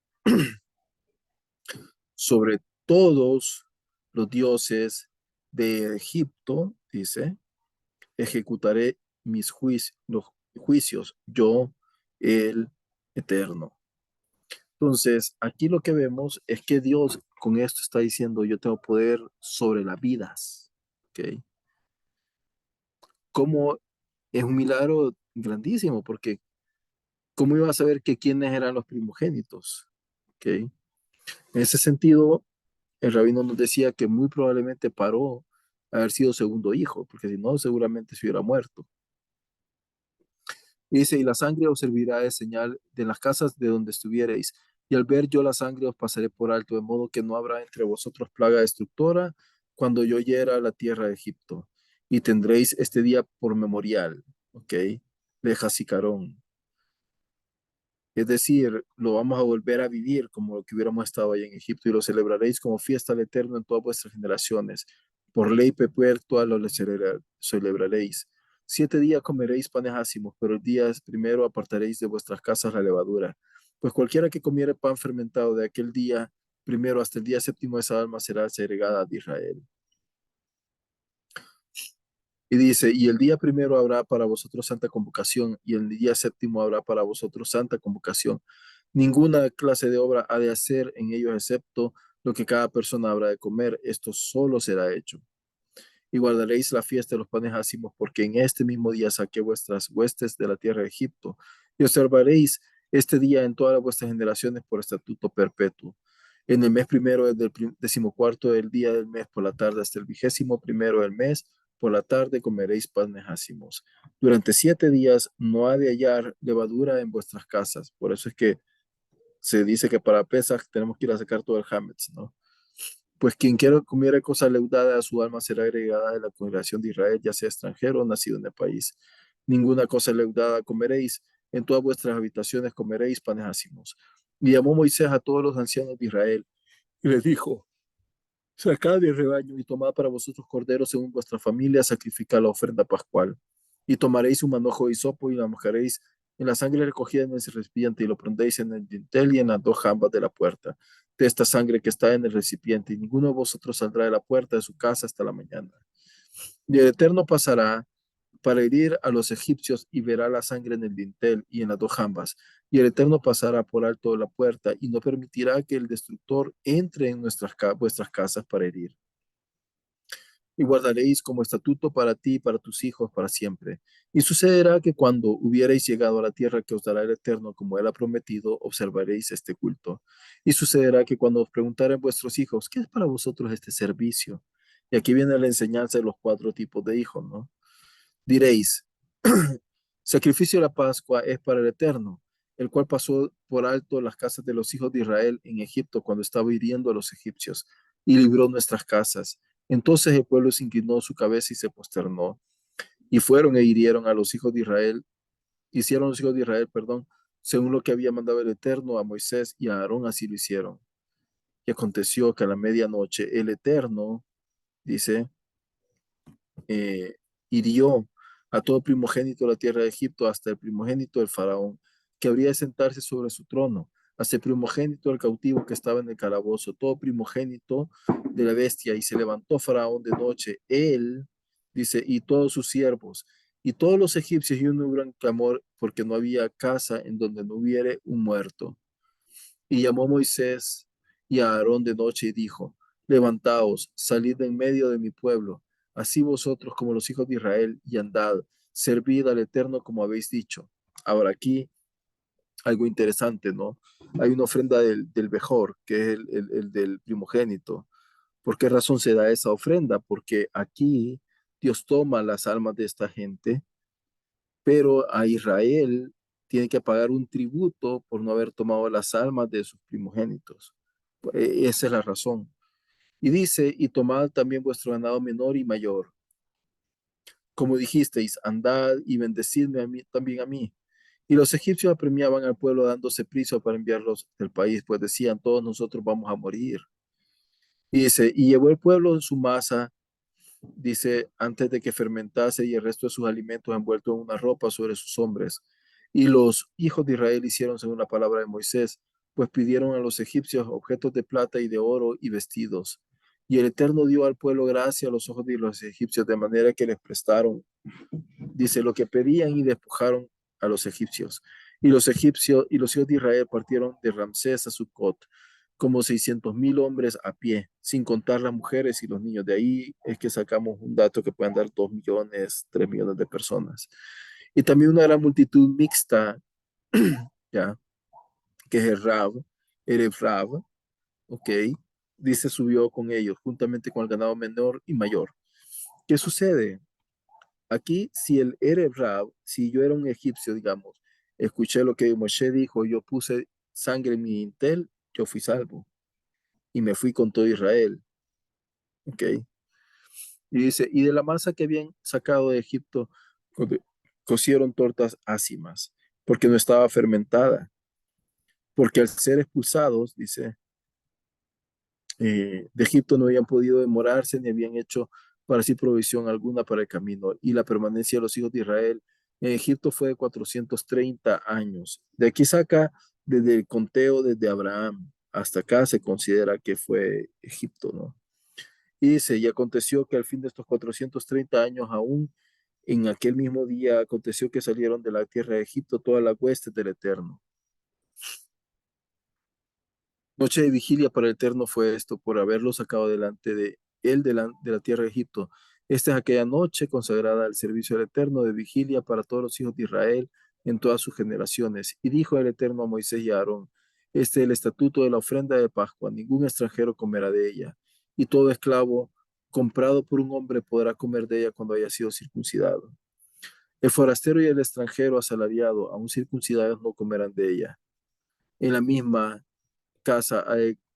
sobre todos los dioses de Egipto, dice, ejecutaré los juicios, yo, el Eterno. Entonces, aquí lo que vemos es que Dios con esto está diciendo, yo tengo poder sobre las vidas, ¿ok? Como es un milagro grandísimo, porque ¿cómo iba a saber que quiénes eran los primogénitos? ¿Ok? En ese sentido, el rabino nos decía que muy probablemente paró a haber sido segundo hijo, porque si no, seguramente se hubiera muerto. Y dice, y la sangre os servirá de señal de las casas de donde estuviereis. Y al ver yo la sangre os pasaré por alto, de modo que no habrá entre vosotros plaga destructora cuando yo hiera la tierra de Egipto. Y tendréis este día por memorial, ¿ok? De Jasicarón. Es decir, lo vamos a volver a vivir como lo que hubiéramos estado ahí en Egipto y lo celebraréis como fiesta al Eterno en todas vuestras generaciones. Por ley perpetua lo celebraréis. 7 días comeréis panes ácimos, pero el día primero apartaréis de vuestras casas la levadura. Pues cualquiera que comiere pan fermentado de aquel día primero hasta el día séptimo, esa alma será segregada de Israel. Y dice, y el día primero habrá para vosotros santa convocación, y el día séptimo habrá para vosotros santa convocación. Ninguna clase de obra ha de hacer en ellos excepto lo que cada persona habrá de comer. Esto solo será hecho. Y guardaréis la fiesta de los panes ácimos, porque en este mismo día saqué vuestras huestes de la tierra de Egipto. Y observaréis este día en todas vuestras generaciones por estatuto perpetuo. En el mes primero, desde el decimocuarto del día del mes por la tarde hasta el 21º del mes, por la tarde comeréis panes ácimos. Durante 7 días no ha de hallar levadura en vuestras casas. Por eso es que se dice que para Pesach tenemos que ir a sacar todo el Hametz, ¿no? Pues quien quiera comiera cosa leudada a su alma será agregada de la congregación de Israel, ya sea extranjero o nacido en el país. Ninguna cosa leudada comeréis, en todas vuestras habitaciones comeréis panes ácimos. Y llamó Moisés a todos los ancianos de Israel y les dijo, sacad el rebaño y tomad para vosotros corderos según vuestra familia, sacrificad la ofrenda pascual. Y tomaréis un manojo de hisopo y la mojaréis en la sangre recogida en ese recipiente y lo pondréis en el dintel y en las dos jambas de la puerta de esta sangre que está en el recipiente, y ninguno de vosotros saldrá de la puerta de su casa hasta la mañana. Y el Eterno pasará para herir a los egipcios y verá la sangre en el dintel y en las dos jambas. Y el Eterno pasará por alto de la puerta y no permitirá que el destructor entre en vuestras casas para herir. Y guardaréis como estatuto para ti y para tus hijos para siempre. Y sucederá que cuando hubiereis llegado a la tierra que os dará el Eterno, como él ha prometido, observaréis este culto. Y sucederá que cuando os preguntaren vuestros hijos, ¿qué es para vosotros este servicio? Y aquí viene la enseñanza de los 4 tipos de hijos, ¿no? Diréis, sacrificio de la Pascua es para el Eterno, el cual pasó por alto las casas de los hijos de Israel en Egipto cuando estaba hiriendo a los egipcios y libró nuestras casas. Entonces el pueblo se inclinó su cabeza y se posternó. Y fueron e hirieron a los hijos de Israel, hicieron los hijos de Israel, perdón, según lo que había mandado el Eterno a Moisés y a Aarón, así lo hicieron. Y aconteció que a la medianoche el Eterno, dice, eh, hirió a todo primogénito de la tierra de Egipto, hasta el primogénito del faraón, que habría de sentarse sobre su trono, hasta el primogénito del cautivo que estaba en el calabozo, todo primogénito de la bestia, y se levantó faraón de noche, él, dice, y todos sus siervos, y todos los egipcios, y un gran clamor, porque no había casa en donde no hubiere un muerto. Y llamó Moisés y a Aarón de noche y dijo, levantaos, salid de en medio de mi pueblo, así vosotros como los hijos de Israel, y andad, servid al Eterno como habéis dicho. Ahora aquí algo interesante, ¿no? Hay una ofrenda del Bejor, que es el del primogénito. ¿Por qué razón se da esa ofrenda? Porque aquí Dios toma las almas de esta gente, pero a Israel tiene que pagar un tributo por no haber tomado las almas de sus primogénitos. Esa es la razón. Y dice, y tomad también vuestro ganado menor y mayor. Como dijisteis, andad y bendecidme a mí, también a mí. Y los egipcios apremiaban al pueblo dándose prisa para enviarlos del país, pues decían, todos nosotros vamos a morir. Y dice, y llevó el pueblo su masa, dice, antes de que fermentase y el resto de sus alimentos envuelto en una ropa sobre sus hombres. Y los hijos de Israel hicieron según la palabra de Moisés, pues pidieron a los egipcios objetos de plata y de oro y vestidos. Y el Eterno dio al pueblo gracia a los ojos de los egipcios, de manera que les prestaron, dice, lo que pedían y despojaron a los egipcios. Y los egipcios y los hijos de Israel partieron de Ramsés a Sucot, como 600,000 hombres a pie, sin contar las mujeres y los niños. De ahí es que sacamos un dato que pueden dar 2 millones, 3 millones de personas. Y también una gran multitud mixta, ya, que es el Rab, ok, dice, subió con ellos, juntamente con el ganado menor y mayor. ¿Qué sucede? Aquí, si el Rab, si yo era un egipcio, digamos, escuché lo que Moshe dijo, yo puse sangre en mi intel, yo fui salvo y me fui con todo Israel. ¿Ok? Y dice, y de la masa que habían sacado de Egipto, cocieron tortas ácimas, porque no estaba fermentada, porque al ser expulsados, dice, de Egipto no habían podido demorarse ni habían hecho para sí provisión alguna para el camino. Y la permanencia de los hijos de Israel en Egipto fue de 430 años. De aquí saca, desde el conteo, desde Abraham hasta acá, se considera que fue Egipto, ¿no? Y dice, y aconteció que al fin de estos 430 años aún, en aquel mismo día aconteció que salieron de la tierra de Egipto todas las huestes del Eterno. Noche de vigilia para el Eterno fue esto, por haberlo sacado delante de él de la tierra de Egipto. Esta es aquella noche consagrada al servicio del Eterno de vigilia para todos los hijos de Israel en todas sus generaciones. Y dijo el Eterno a Moisés y a Aarón, este es el estatuto de la ofrenda de Pascua, ningún extranjero comerá de ella, y todo esclavo comprado por un hombre podrá comer de ella cuando haya sido circuncidado. El forastero y el extranjero asalariado, aun circuncidados, no comerán de ella. En la misma casa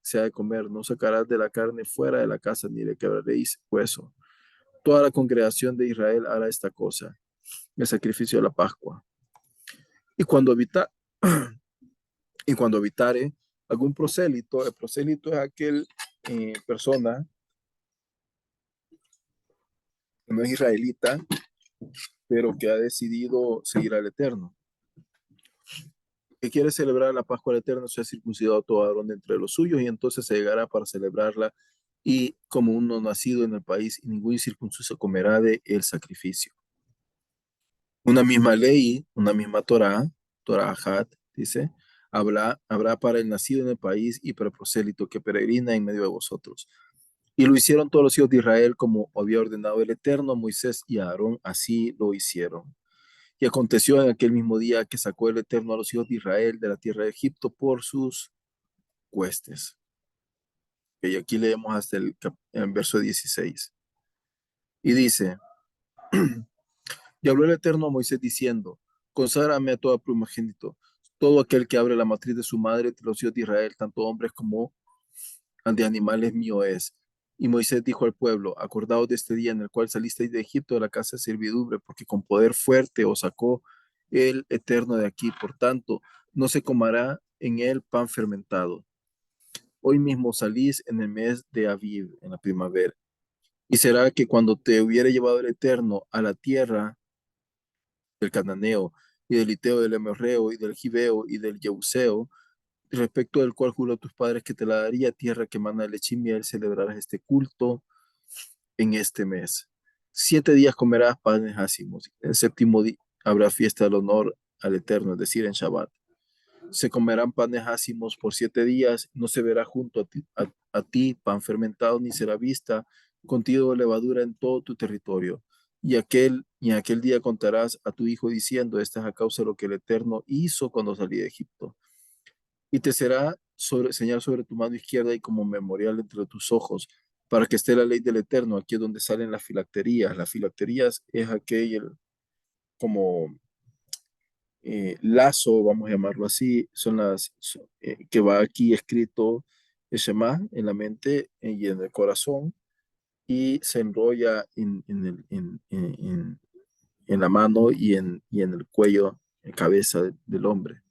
se ha de comer, no sacarás de la carne fuera de la casa, ni le quebraréis hueso. Toda la congregación de Israel hará esta cosa, el sacrificio de la Pascua. Y cuando habita, y cuando habitare algún prosélito, el prosélito es aquel persona que no es israelita, pero que ha decidido seguir al Eterno, que quiere celebrar la Pascua al Eterno, se ha circuncidado todo varón de entre los suyos, y entonces se llegará para celebrarla, y como uno nacido en el país, y ningún incircunciso comerá de el sacrificio. Una misma ley, una misma Torah Had, dice, habrá para el nacido en el país y para el prosélito que peregrina en medio de vosotros. Y lo hicieron todos los hijos de Israel como había ordenado el Eterno, Moisés y Aarón, así lo hicieron. Y aconteció en aquel mismo día que sacó el Eterno a los hijos de Israel de la tierra de Egipto por sus huestes. Y aquí leemos hasta el verso 16. Y dice, y habló el Eterno a Moisés diciendo, conságrame a todo primogénito, todo aquel que abre la matriz de su madre entre los hijos de Israel, tanto hombres como de animales mío es. Y Moisés dijo al pueblo, acordaos de este día en el cual salisteis de Egipto de la casa de servidumbre, porque con poder fuerte os sacó el Eterno de aquí. Por tanto, no se comerá en él pan fermentado. Hoy mismo salís en el mes de Aviv, en la primavera. Y será que cuando te hubiere llevado el Eterno a la tierra del Cananeo, y del Hiteo, del Amorreo, y del Gibeo, y del Jebuseo, respecto del cual juró a tus padres que te la daría, tierra que mana leche y miel, celebrarás este culto en este mes. 7 días comerás panes ácimos. El séptimo día habrá fiesta del honor al Eterno, es decir, en Shabbat. Se comerán panes ácimos por 7 días, no se verá junto a ti pan fermentado, ni será vista contigo levadura en todo tu territorio. Y en aquel día contarás a tu hijo diciendo, esta es a causa de lo que el Eterno hizo cuando salí de Egipto. Y te será señal sobre tu mano izquierda y como memorial entre tus ojos, para que esté la ley del Eterno. Aquí es donde salen las filacterías. Las filacterías es aquel como lazo, vamos a llamarlo así, son que va aquí escrito el Shema en la mente y en el corazón y se enrolla en la mano y en el cuello, en cabeza del hombre.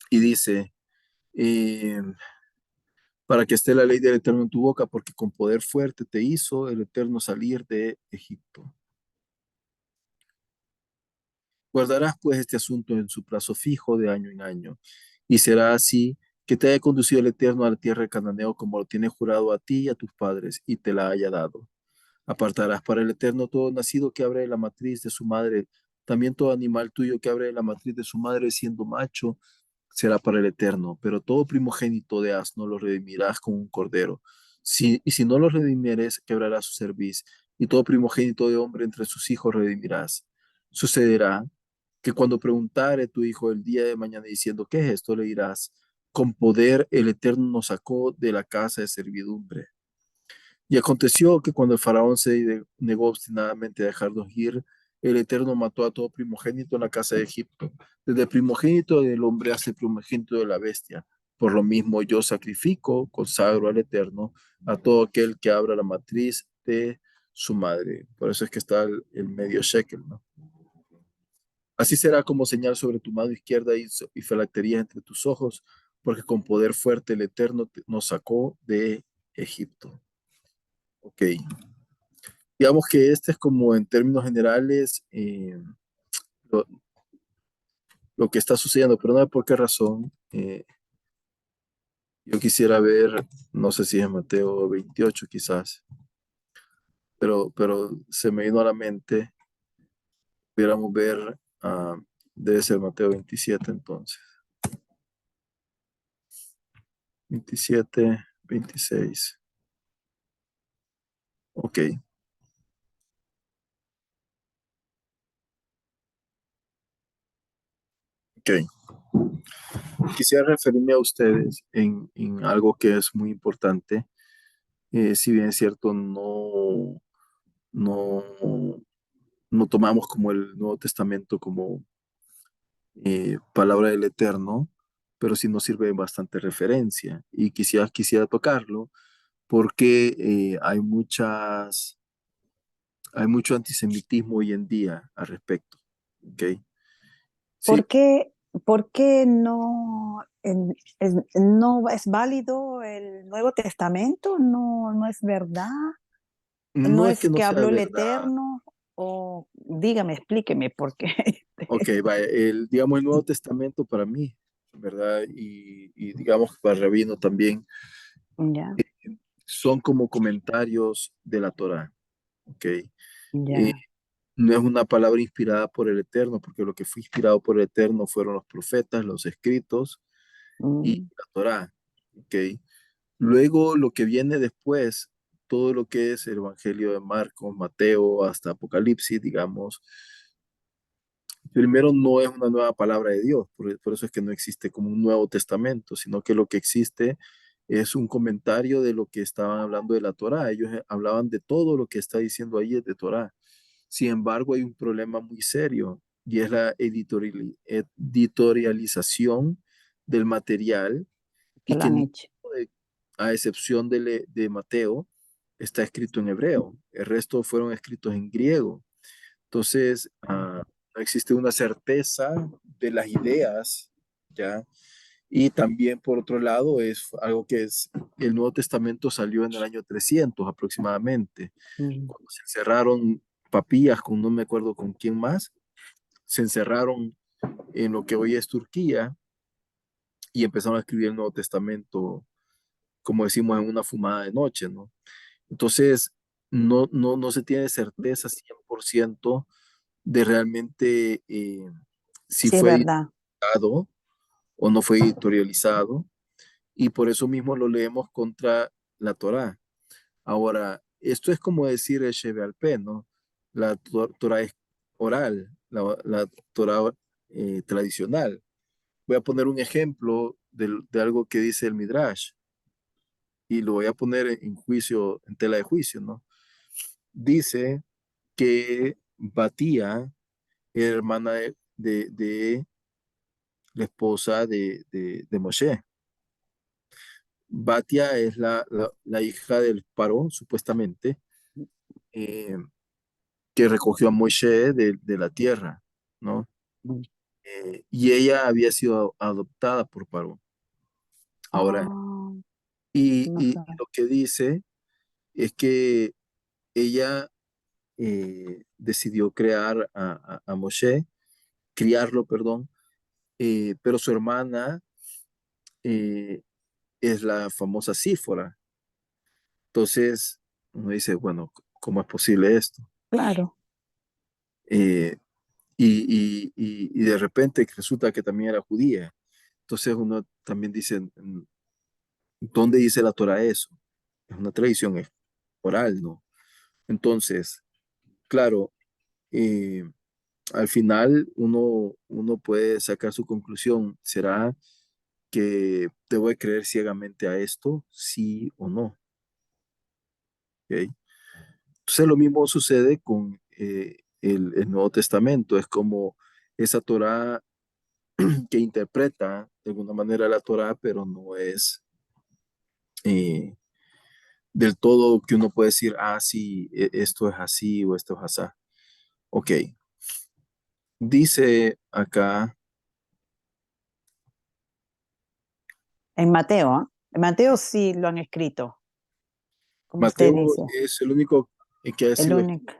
Y dice, eh, para que esté la ley del Eterno en tu boca, porque con poder fuerte te hizo el Eterno salir de Egipto. Guardarás pues este asunto en su plazo fijo de año en año, y será así que te haya conducido el Eterno a la tierra de Cananeo como lo tiene jurado a ti y a tus padres, y te la haya dado. Apartarás para el Eterno todo nacido que abre la matriz de su madre, también todo animal tuyo que abre la matriz de su madre siendo macho, será para el Eterno, pero todo primogénito de asno lo redimirás con un cordero. Y si no lo redimieres, quebrarás su cerviz, y todo primogénito de hombre entre sus hijos redimirás. Sucederá que cuando preguntare tu hijo el día de mañana diciendo, ¿qué es esto? Le dirás, con poder el Eterno nos sacó de la casa de servidumbre. Y aconteció que cuando el faraón se negó obstinadamente a dejarnos ir, el Eterno mató a todo primogénito en la casa de Egipto, desde el primogénito del hombre hasta el primogénito de la bestia. Por lo mismo yo sacrifico, consagro al Eterno a todo aquel que abra la matriz de su madre. Por eso es que está el medio shekel, ¿no? Así será como señal sobre tu mano izquierda y filactería entre tus ojos, porque con poder fuerte el Eterno nos sacó de Egipto. Ok, digamos que este es como en términos generales lo, lo que está sucediendo, pero no sé por qué razón. Yo quisiera ver, no sé si es Mateo 28 quizás, pero se me vino a la mente, pudiéramos ver, debe ser Mateo 27 entonces. 27, 26. Ok, ok. Quisiera referirme a ustedes en algo que es muy importante. Si bien es cierto, no, no tomamos como el Nuevo Testamento como palabra del Eterno, pero sí nos sirve de bastante referencia. Y quisiera tocarlo porque hay mucho antisemitismo hoy en día al respecto. ¿Ok? Sí, ¿Por qué, por qué no, no es válido el Nuevo Testamento? ¿No, no es verdad? ¿No no es es que no que sea habló el verdad. Eterno? O dígame, explíqueme por qué. Ok, vaya, digamos el Nuevo Testamento para mí, ¿verdad? Y digamos que para Rabino también, Ya, son como comentarios de la Torá. ¿Ok? Eh, ya. no es una palabra inspirada por el Eterno, porque lo que fue inspirado por el Eterno fueron los profetas, los escritos y Mm, la Torá. ¿Ok? Luego lo que viene después, todo lo que es el Evangelio de Marcos, Mateo, hasta Apocalipsis, digamos, primero no es una nueva palabra de Dios, por eso es que no existe como un Nuevo Testamento, sino que lo que existe es un comentario de lo que estaban hablando de la Torá. Ellos hablaban de todo lo que está diciendo ahí es de Torá. Sin embargo, hay un problema muy serio y es la editorialización del material que y lo que han ninguno hecho. a excepción de Mateo, está escrito en hebreo. El resto fueron escritos en griego. Entonces, no existe una certeza de las ideas, ¿ya? Y también, por otro lado, es algo que el Nuevo Testamento salió en el año 300 aproximadamente, Mm, cuando se encerraron papías con no me acuerdo con quién más, se encerraron en lo que hoy es Turquía y empezaron a escribir el Nuevo Testamento, como decimos, en una fumada de noche, ¿no? Entonces, no se tiene certeza 100% de realmente si sí, es fue verdad. editado o no fue editorializado, y por eso mismo lo leemos contra la Torá. Ahora, esto es como decir el Shebe al Pe, ¿no? La Torá es oral, la Torá tradicional. Voy a poner un ejemplo de algo que dice el Midrash y lo voy a poner en juicio, en tela de juicio, ¿no? Dice que Batía era hermana de la esposa de Moshe. Batia es la hija del Parón, supuestamente, eh, que recogió a Moshe de la tierra, ¿no? Y ella había sido adoptada por Parón. Ahora, Ah, no y sabe. lo que dice es que ella decidió crear a Moshe, criarlo, perdón, pero su hermana eh, es la famosa Sífora. Entonces, uno dice, bueno, ¿cómo es posible esto? Claro. Eh, y de repente resulta que también era judía. Entonces uno también dice, ¿dónde dice la Torah eso? Es una tradición oral, ¿no? Entonces, claro, eh, al final uno puede sacar su conclusión. ¿Será que debo de creer ciegamente a esto? Sí o no. ¿Ok? Entonces lo mismo sucede con el Nuevo Testamento. Es como esa Torah que interpreta de alguna manera la Torah, pero no es eh, del todo que uno puede decir, ah, sí, esto es así o esto es así. Ok, dice acá, En Mateo, ¿ah? En Mateo sí lo han escrito, como usted Mateo dice. es el único que ha El sido único.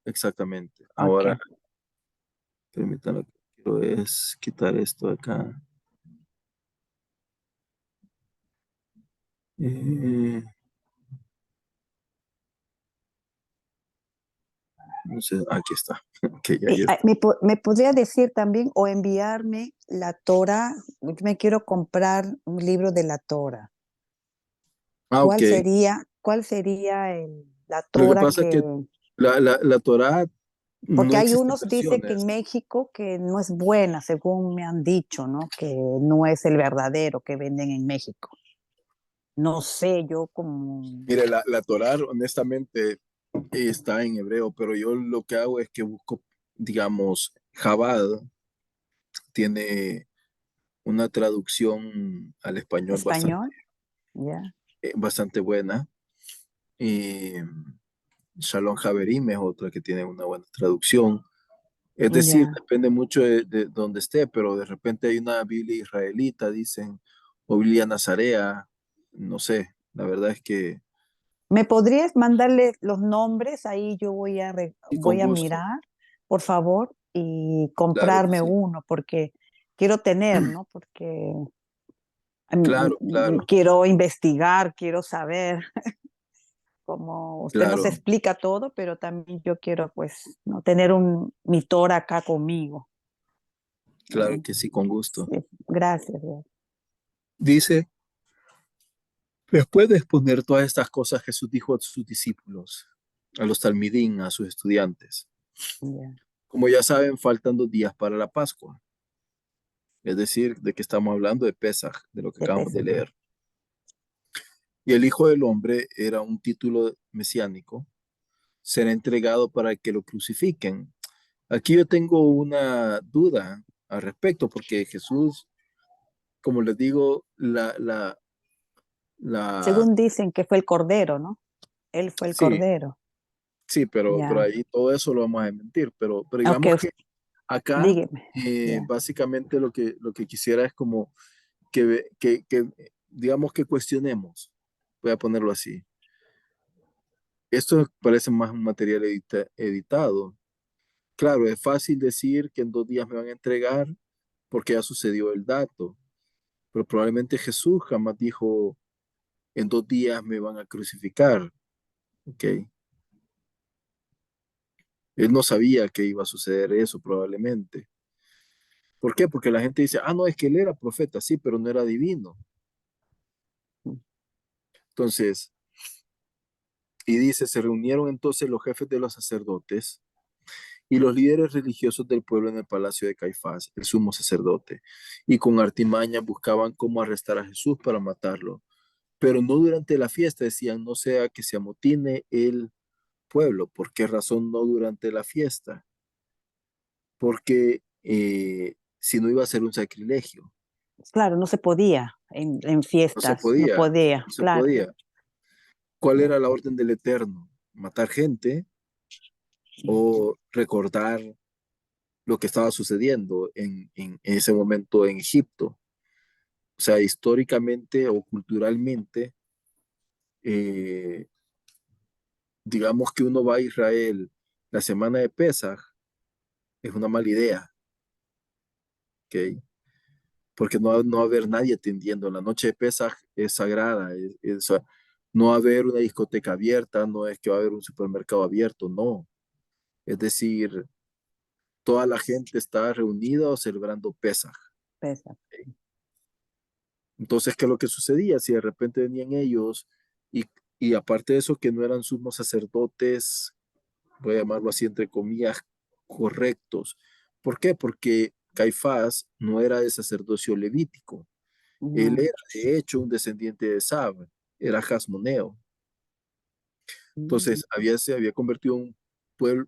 exactamente. Ahora, Ok. permítanme, quiero es quitar esto de acá. Eh, no sé, aquí está. Ok, ahí está. ¿Me podría decir también o enviarme la Torah? Yo me quiero comprar un libro de la Torah. Ah, ok. Cuál sería la Lo que Torah pasa es que... que la Torah Porque no hay existen unos, dice que en versiones. México que no es buena, según me han dicho, ¿no? Que no es el verdadero que venden en México. No sé, yo como... Mire, la Torah, honestamente, está en hebreo, pero yo lo que hago es que busco, digamos, Jabad tiene una traducción al español Español, ya, bastante buena. Y Shalom Javerim es otra que tiene una buena traducción. Es decir, ya. depende mucho de dónde esté, pero de repente hay una Biblia israelita, dicen, o Biblia Nazarea, no sé, la verdad es que, ¿Me podrías mandarle los nombres? Ahí yo y con voy a gusto, mirar, por favor, y claro que comprarme sí, uno, porque quiero tener, ¿no? Porque claro, claro, quiero investigar, quiero saber, como usted nos claro, explica todo, pero también yo quiero, pues, no tener mi Tora acá conmigo. claro Eh, que sí, con gusto. sí, gracias. Dice, después de exponer todas estas cosas, Jesús dijo a sus discípulos, a los talmidín, a sus estudiantes, Ya, como ya saben, faltan 2 días para la Pascua, es decir, de que estamos hablando de Pesaj, de lo que de acabamos de peso. leer. Y el Hijo del Hombre era un título mesiánico, será entregado para que lo crucifiquen. Aquí yo tengo una duda al respecto, porque Jesús, como les digo, la, Según dicen que fue el Cordero, ¿no? Él fue el sí, Cordero. sí, pero Ya. ahí todo eso lo vamos a mentir, pero Ok, digamos que acá dígame. Ya. básicamente lo que quisiera es como digamos que cuestionemos, voy a ponerlo así. Esto parece más un material editado. Claro, es fácil decir que en 2 días me van a entregar porque ya sucedió el dato, pero probablemente Jesús jamás dijo en 2 días me van a crucificar, ¿ok? Él no sabía que iba a suceder eso probablemente. ¿Por qué? Porque la gente dice, ah, no, es que él era profeta, sí, pero no era divino. Entonces, y dice, se reunieron entonces los jefes de los sacerdotes y los líderes religiosos del pueblo en el palacio de Caifás, el sumo sacerdote, y con artimaña buscaban cómo arrestar a Jesús para matarlo, pero no durante la fiesta, decían, no sea que se amotine el pueblo. ¿Por qué razón no durante la fiesta? porque si no iba a ser un sacrilegio, Claro, no se podía en no se fiestas, no podía, podía, no se claro. podía. ¿Cuál Ya. era la orden del Eterno? ¿Matar gente o recordar lo que estaba sucediendo en ese momento en Egipto? O sea, históricamente o culturalmente, eh, digamos que uno va a Israel la semana de Pesaj, es una mala idea, ¿ok? Porque no va a haber nadie atendiendo. La noche de Pesaj es sagrada, o sea, no va a haber una discoteca abierta, no es que va a haber un supermercado abierto, no. Es decir, toda la gente está reunida o celebrando Pesaj. Pesa. Entonces, ¿qué es lo que sucedía? Si de repente venían ellos y, y aparte de eso, que no eran sumos sacerdotes, voy a llamarlo así entre comillas, correctos. ¿Por qué? Porque Caifás no era de sacerdocio levítico. Él No. era, de hecho, un descendiente de Sab, era Jasmoneo. Mm. Entonces, se había convertido un pueblo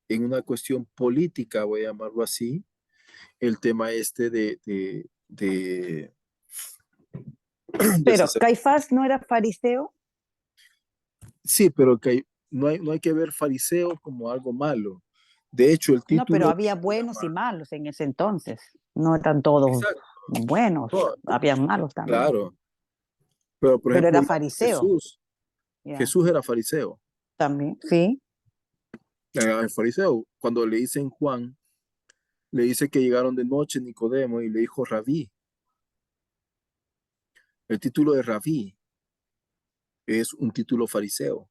en una cuestión política, voy a llamarlo así, el tema este de Pero sacerdocio. Caifás no era fariseo. Sí, pero que no hay que ver fariseo como algo malo. De hecho, el No, pero título había se buenos y llama, malos en ese entonces. No eran todos exacto, buenos, no, había malos también. claro, pero por Pero ejemplo, era digamos, fariseo, ya, Jesús era fariseo. también, sí. El fariseo, cuando le dicen Juan, le dice que llegaron de noche Nicodemo y le dijo Rabí. El título de Rabí es un título fariseo.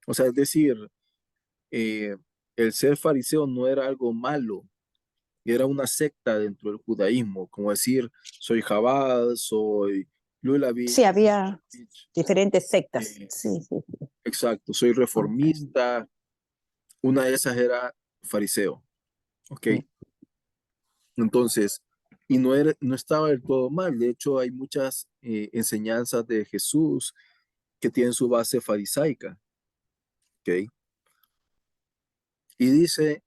O sea, es decir, eh, el ser fariseo no era algo malo, era una secta dentro del judaísmo, como decir, soy Jabal, soy Sí, Lulavich, había diferentes sectas. eh, Sí, sí. exacto, soy Ok. reformista. Una de esas era fariseo, ¿ok? Entonces, y no estaba del todo mal. De hecho, hay muchas enseñanzas de Jesús que tienen su base farisaica, ¿ok? Y dice,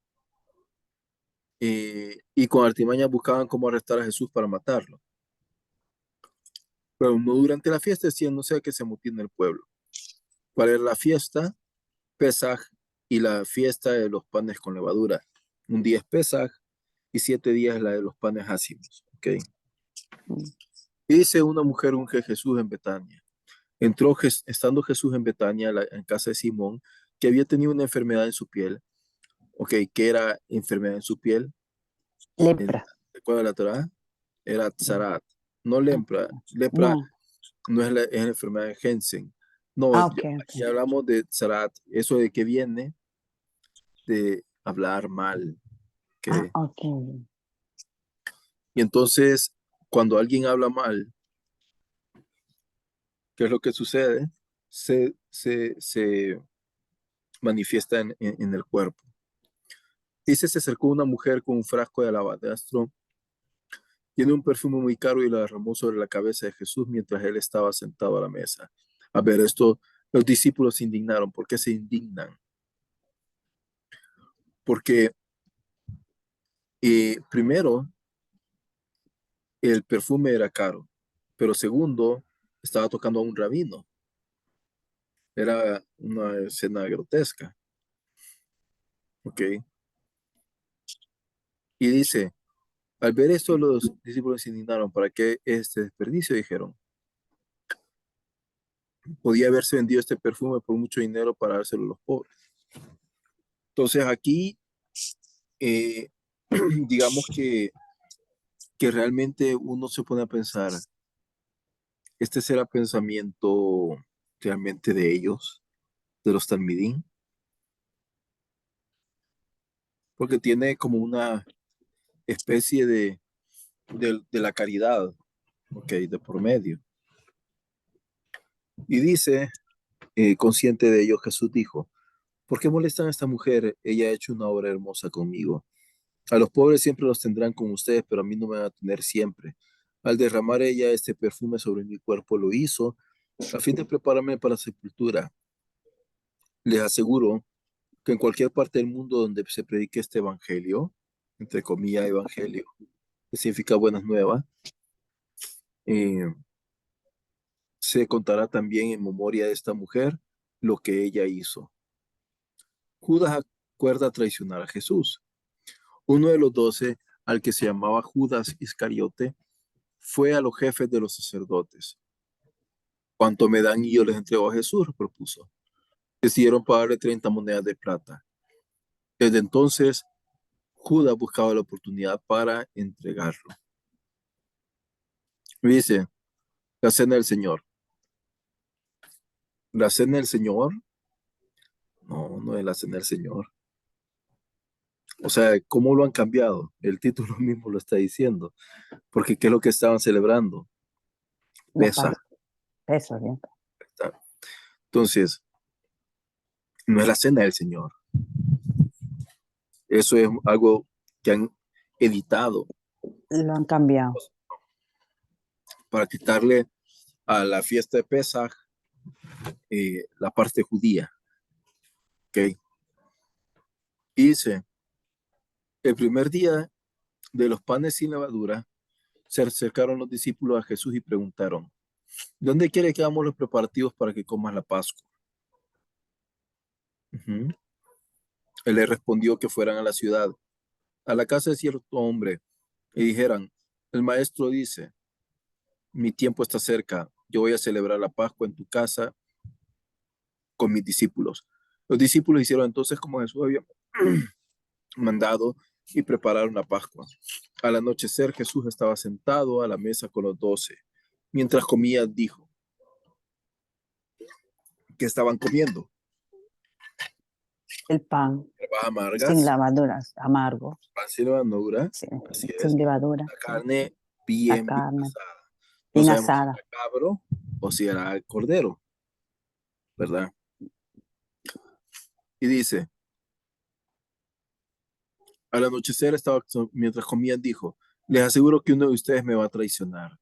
y con artimañas buscaban cómo arrestar a Jesús para matarlo. Pero no durante la fiesta, decían, no sea que se amotine el pueblo. ¿Cuál era la fiesta? Pesaj y la fiesta de los panes con levadura. Un día es Pesaj y 7 días la de los panes ácimos, ¿ok? Y dice una mujer unge a Jesús en Betania. Estando Jesús en Betania, en casa de Simón, que había tenido una enfermedad en su piel, ¿ok? ¿Qué era enfermedad en su piel? En, Lepra. ¿Recuerda la Torah? Era tzarat, no lepra. Lepra No. no es es la enfermedad de Jensen. No, Ah, ok, aquí ok. hablamos de tzarat, eso de que viene de hablar mal, Ah, ¿ok? ok. Y entonces, cuando alguien habla mal, ¿qué es lo que sucede? Se manifiesta en el cuerpo. Dice, se acercó una mujer con un frasco de alabastro, tiene un perfume muy caro y la derramó sobre la cabeza de Jesús mientras él estaba sentado a la mesa. A ver, esto, los discípulos se indignaron. ¿Por qué se indignan? Porque primero, el perfume era caro, pero segundo, estaba tocando a un rabino. Era una escena grotesca, ¿ok? Y dice, al ver esto, los discípulos se indignaron. ¿Para qué este desperdicio? Dijeron. Podía haberse vendido este perfume por mucho dinero para dárselo a los pobres. Entonces aquí, eh, digamos que realmente uno se pone a pensar, ¿este será pensamiento realmente de ellos, de los Talmidín? Porque tiene como una especie de la caridad, ¿ok? De por medio. Y dice, consciente de ello, Jesús dijo, ¿por qué molestan a esta mujer? Ella ha hecho una obra hermosa conmigo. A los pobres siempre los tendrán con ustedes, pero a mí no me van a tener siempre. Al derramar ella este perfume sobre mi cuerpo lo hizo, a fin de prepararme para la sepultura. Les aseguro que en cualquier parte del mundo donde se predique este evangelio, entre comillas, evangelio, que significa buenas nuevas, eh, se contará también en memoria de esta mujer lo que ella hizo. Judas acuerda traicionar a Jesús. Uno de los 12, al que se llamaba Judas Iscariote, fue a los jefes de los sacerdotes. ¿Cuánto me dan y yo les entrego a Jesús?, propuso. Decidieron pagarle 30 monedas de plata. Desde entonces, Judas buscaba la oportunidad para entregarlo. Dice, la cena del Señor. La cena del Señor, no, no es la cena del Señor. O sea, ¿cómo lo han cambiado? El título mismo lo está diciendo. Porque ¿qué es lo que estaban celebrando? La Pesa. paz. Eso, bien. Entonces, no es la cena del Señor. Eso es algo que han editado Lo han cambiado. para quitarle a la fiesta de Pesaj la parte judía. ¿Okay? Y dice, el primer día de los panes sin levadura, se acercaron los discípulos a Jesús y preguntaron, ¿dónde quiere que hagamos los preparativos para que comas la Pascua? Uh-huh. Él le respondió que fueran a la ciudad, a la casa de cierto hombre, y dijeran, el maestro dice, mi tiempo está cerca, yo voy a celebrar la Pascua en tu casa con mis discípulos. Los discípulos hicieron entonces como Jesús había mandado y prepararon la Pascua. Al anochecer Jesús estaba sentado a la mesa con los 12. Mientras comía dijo, ¿qué estaban comiendo? El pan Hierbas sin amargas, levaduras, amargo. pan sin levadura, Sí, así sin es. levadura. La Sí. carne La bien, bien carne asada. No bien sabemos si asada. era cabro o si era cordero, ¿verdad? Y dice, al anochecer estaba, mientras comían, dijo, les aseguro que uno de ustedes me va a traicionar.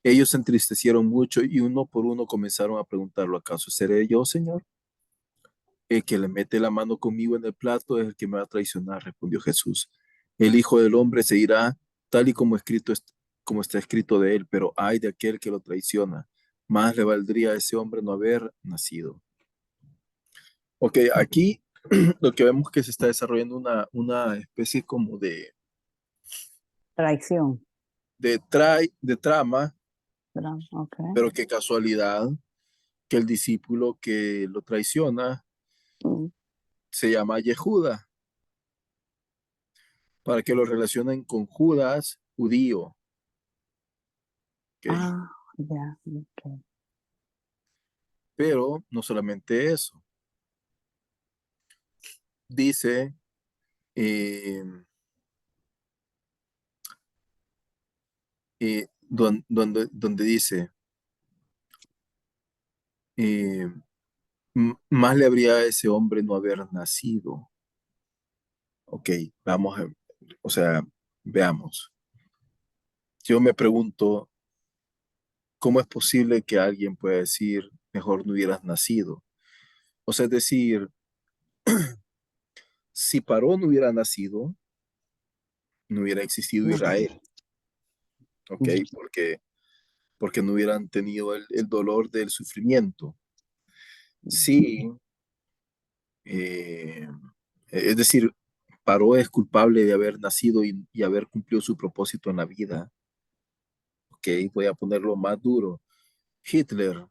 Ellos se entristecieron mucho y uno por uno comenzaron a preguntarlo, ¿acaso seré yo, Señor? El que le mete la mano conmigo en el plato es el que me va a traicionar, respondió Jesús. El Hijo del Hombre se irá tal y como como está escrito de él, pero ay de aquel que lo traiciona. Más le valdría a ese hombre no haber nacido. Ok, aquí lo que vemos que se está desarrollando una especie como Traición. de trama, ¿Verdad? Ok. pero qué casualidad que el discípulo que lo traiciona Mm. se llama Yehuda, para que lo relacionen con Judas, judío. Okay. Ah, ya. Ok. Pero no solamente eso. Dice, eh, donde dice, eh, más le habría a ese hombre no haber nacido. Ok, vamos a, o sea, veamos. Yo me pregunto, ¿cómo es posible que alguien pueda decir, mejor no hubieras nacido? O sea, es decir, si Paró no hubiera nacido, no hubiera existido No. Israel, ¿ok? Mm. Porque no hubieran tenido el dolor del sufrimiento. Sí, eh, es decir, Paró es culpable de haber nacido y haber cumplido su propósito en la vida, ¿ok? Voy a ponerlo más duro. Hitler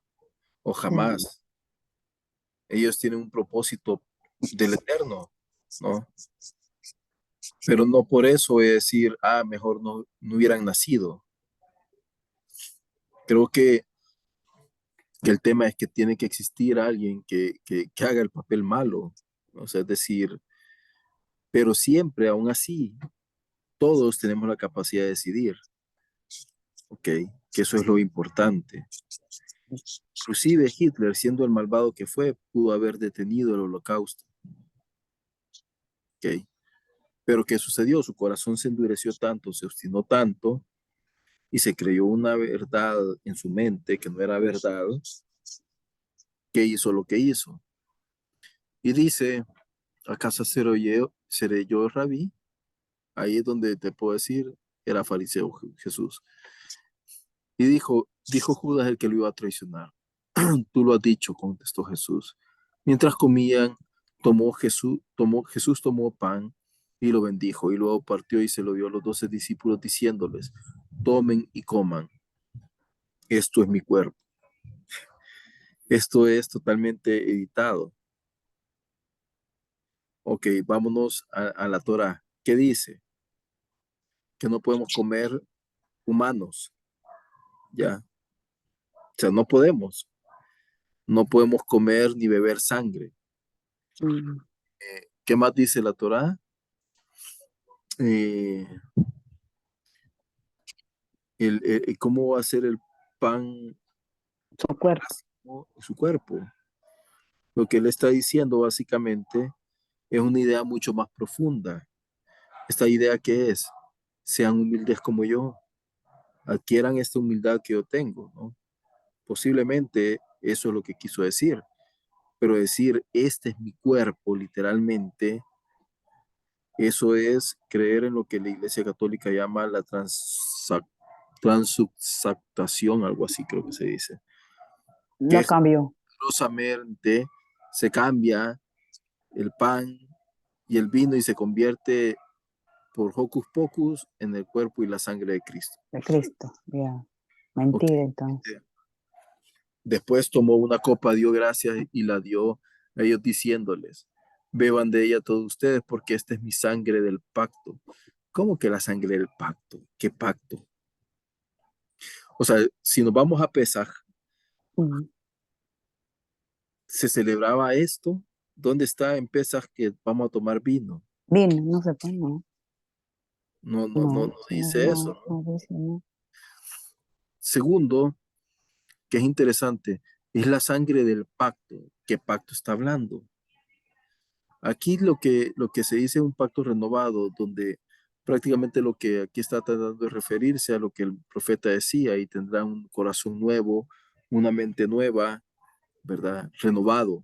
o Sí. jamás, ellos tienen un propósito del eterno, ¿no? Pero no por eso voy a decir, mejor no hubieran nacido. Creo que el tema es que tiene que existir alguien que haga el papel malo, o sea, es decir, pero siempre, aún así, todos tenemos la capacidad de decidir, ¿ok? Que eso es lo importante. Inclusive Hitler, siendo el malvado que fue, pudo haber detenido el holocausto, ¿ok? Pero ¿qué sucedió? Su corazón se endureció tanto, se obstinó tanto y se creyó una verdad en su mente que no era verdad, que hizo lo que hizo. Y dice ¿Acaso seré yo rabí? Ahí es donde te puedo decir, era fariseo Jesús. Y dijo Judas el que lo iba a traicionar. Tú lo has dicho, contestó Jesús. Mientras comían, Jesús tomó pan y lo bendijo, y luego partió y se lo dio a los 12 discípulos, diciéndoles, tomen y coman, esto es mi cuerpo. Esto es totalmente editado. Ok, vámonos a la Torá. ¿Qué dice? Que no podemos comer humanos, ya. O sea, no podemos comer ni beber sangre. Mm. ¿Qué más dice la Torá? Eh, ¿Cómo va a ser el pan Su cuerpo. básico en su cuerpo? Lo que él está diciendo básicamente es una idea mucho más profunda. Esta idea que es, sean humildes como yo, adquieran esta humildad que yo tengo, ¿no? Posiblemente eso es lo que quiso decir, pero decir, este es mi cuerpo, literalmente, eso es creer en lo que la Iglesia Católica llama la transubstanciación, algo así creo que se dice, que Lo es cambió. milagrosamente se cambia el pan y el vino y se convierte por hocus pocus en el cuerpo y la sangre de Cristo. De Cristo. Ya. Ok. Mentira, entonces. Después tomó una copa, dio gracias y la dio a ellos diciéndoles, beban de ella todos ustedes porque esta es mi sangre del pacto. ¿Cómo que la sangre del pacto? ¿Qué pacto? O sea, si nos vamos a Pesaj, Mm. ¿se celebraba esto? ¿Dónde está en Pesaj que vamos a tomar vino? Vino, no se puede, no. No, no, no, no No, no, dice eso, no, ¿no? no dice, no. Segundo, que es interesante, es la sangre del pacto. ¿Qué pacto está hablando? Aquí lo que se dice es un pacto renovado, donde prácticamente lo que aquí está tratando de referirse a lo que el profeta decía, y tendrá un corazón nuevo, una mente nueva, ¿verdad? Renovado.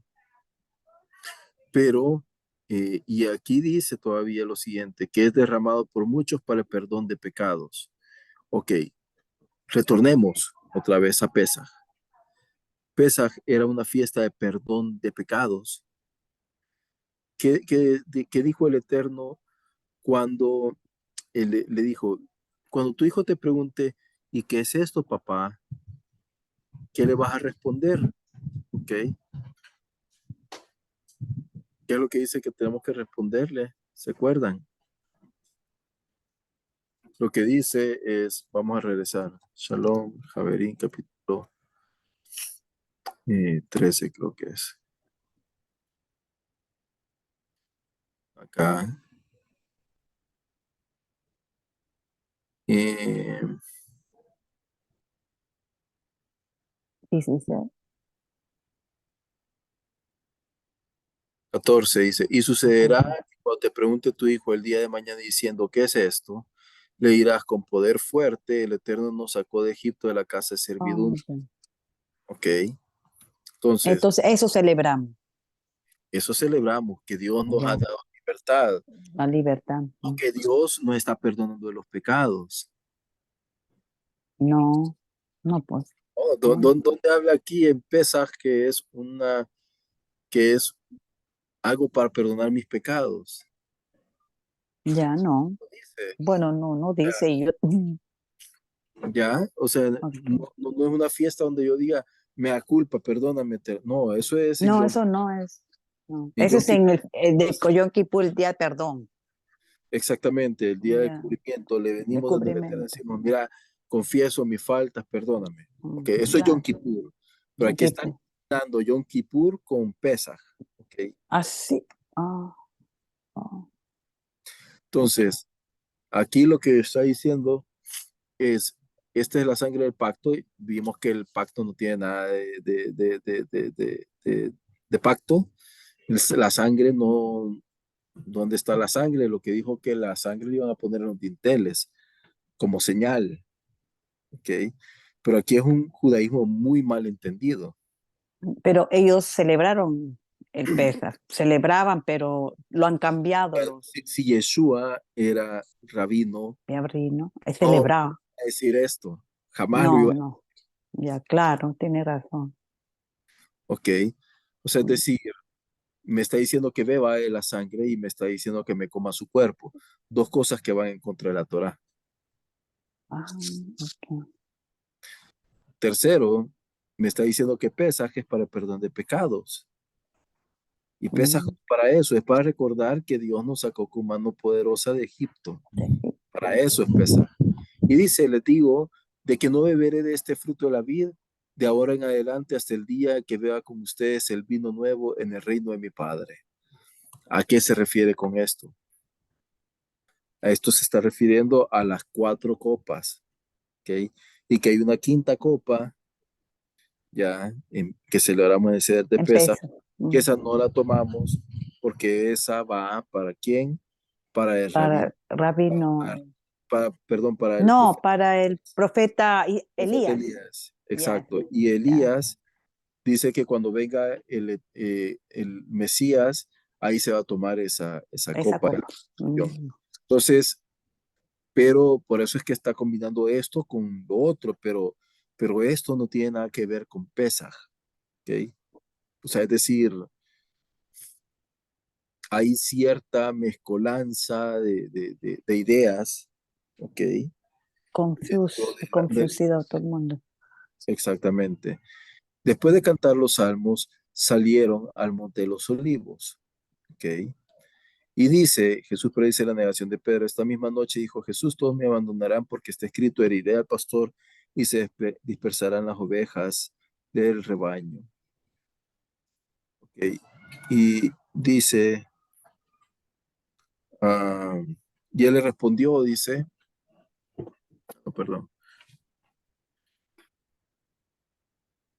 Pero, y aquí dice todavía lo siguiente, que es derramado por muchos para el perdón de pecados. Ok, retornemos otra vez a Pesaj. Pesaj era una fiesta de perdón de pecados. ¿Qué dijo el Eterno cuando él le dijo, cuando tu hijo te pregunte, ¿y qué es esto, papá? ¿Qué le vas a responder? ¿Ok? ¿Qué es lo que dice que tenemos que responderle? ¿Se acuerdan? Lo que dice es, vamos a regresar. Shalom, Javerín, capítulo 13 creo que es. Acá. Eh, Sí, sí, sí. 14 dice, y sucederá 14. que cuando te pregunte tu hijo el día de mañana diciendo, ¿qué es esto? Le dirás, con poder fuerte, el Eterno nos sacó de Egipto de la casa de Oh, servidumbre. ok. ¿Ok? Entonces, Entonces, eso celebramos, eso celebramos, que Dios nos ha ya, dado libertad, la libertad. no que Dios nos está perdonando de los pecados. No, no, pues, Oh, no, ¿dónde habla aquí en Pesaj que es algo para perdonar mis pecados? ya no. Dice, Bueno, no, no dice. Y yo, ya, o sea, ok. no es una fiesta donde yo diga, me da culpa, perdóname. No, eso es en No, Yom, eso no es. No. en Eso Yom es en el de Kippur. Yom Kippur, el día de perdón. Exactamente, el día del Ya, cubrimiento, le venimos dando el Eterno, descubrimiento. decimos, mira, confieso mis faltas, perdóname. Ok, eso es Yom Ya, Kippur. Pero Yom aquí están Kippur. dando Yom Kippur con Pesaj. Ok, Así. Ah, ah. entonces, aquí lo que está diciendo es, esta es la sangre del pacto, y vimos que el pacto no tiene nada de pacto. La sangre no, ¿dónde está la sangre? Lo que dijo que la sangre le iban a poner en los dinteles como señal. ¿Ok? Pero aquí es un judaísmo muy mal entendido. Pero ellos celebraron. el Pesaj. Celebraban, pero lo han cambiado los Si Yeshua era rabino, ¿no? Es no va celebrado. a decir esto, jamás lo No, iba a... no. Ya, claro, tiene razón. Ok, o sea, es Mm. decir, me está diciendo que beba de la sangre y me está diciendo que me coma su cuerpo. Dos cosas que van en contra de la Torá. Ah, ok. Tercero, me está diciendo que Pesaj es para el perdón de pecados. Y Pesaj Mm, para eso, es para recordar que Dios nos sacó con mano poderosa de Egipto. sí. Para eso es Pesaj. Y dice, les digo, de que no beberé de este fruto de la vid de ahora en adelante hasta el día que vea con ustedes el vino nuevo en el reino de mi Padre. ¿A qué se refiere con esto? A esto se está refiriendo a las cuatro copas, ¿ok? Y que hay una quinta copa, ya, que celebramos el Seder de Pesaj, Empieza. que Mm. esa no la tomamos porque esa va para quién, para el rabino, Para Rabino. perdón, para el No, para el profeta profeta Elías. Elías, Ya, exacto. Y ya. Elías dice que cuando venga el Mesías, ahí se va a tomar esa Esa copa de copa. la unción. Mm. Entonces, pero por eso es que está combinando esto con lo otro, pero esto no tiene nada que ver con Pesaj, ¿ok? O sea, es decir, hay cierta mezcolanza de ideas, ¿ok? Dentro de Confusido a todo el mundo. exactamente. Después de cantar los salmos, salieron al Monte de los Olivos, ¿ok? Y dice, Jesús predice la negación de Pedro. Esta misma noche dijo Jesús, todos me abandonarán porque está escrito, heriré al pastor y se dispersarán las ovejas del rebaño. ¿Ok? Y dice, ah, y él le respondió, dice, oh, perdón,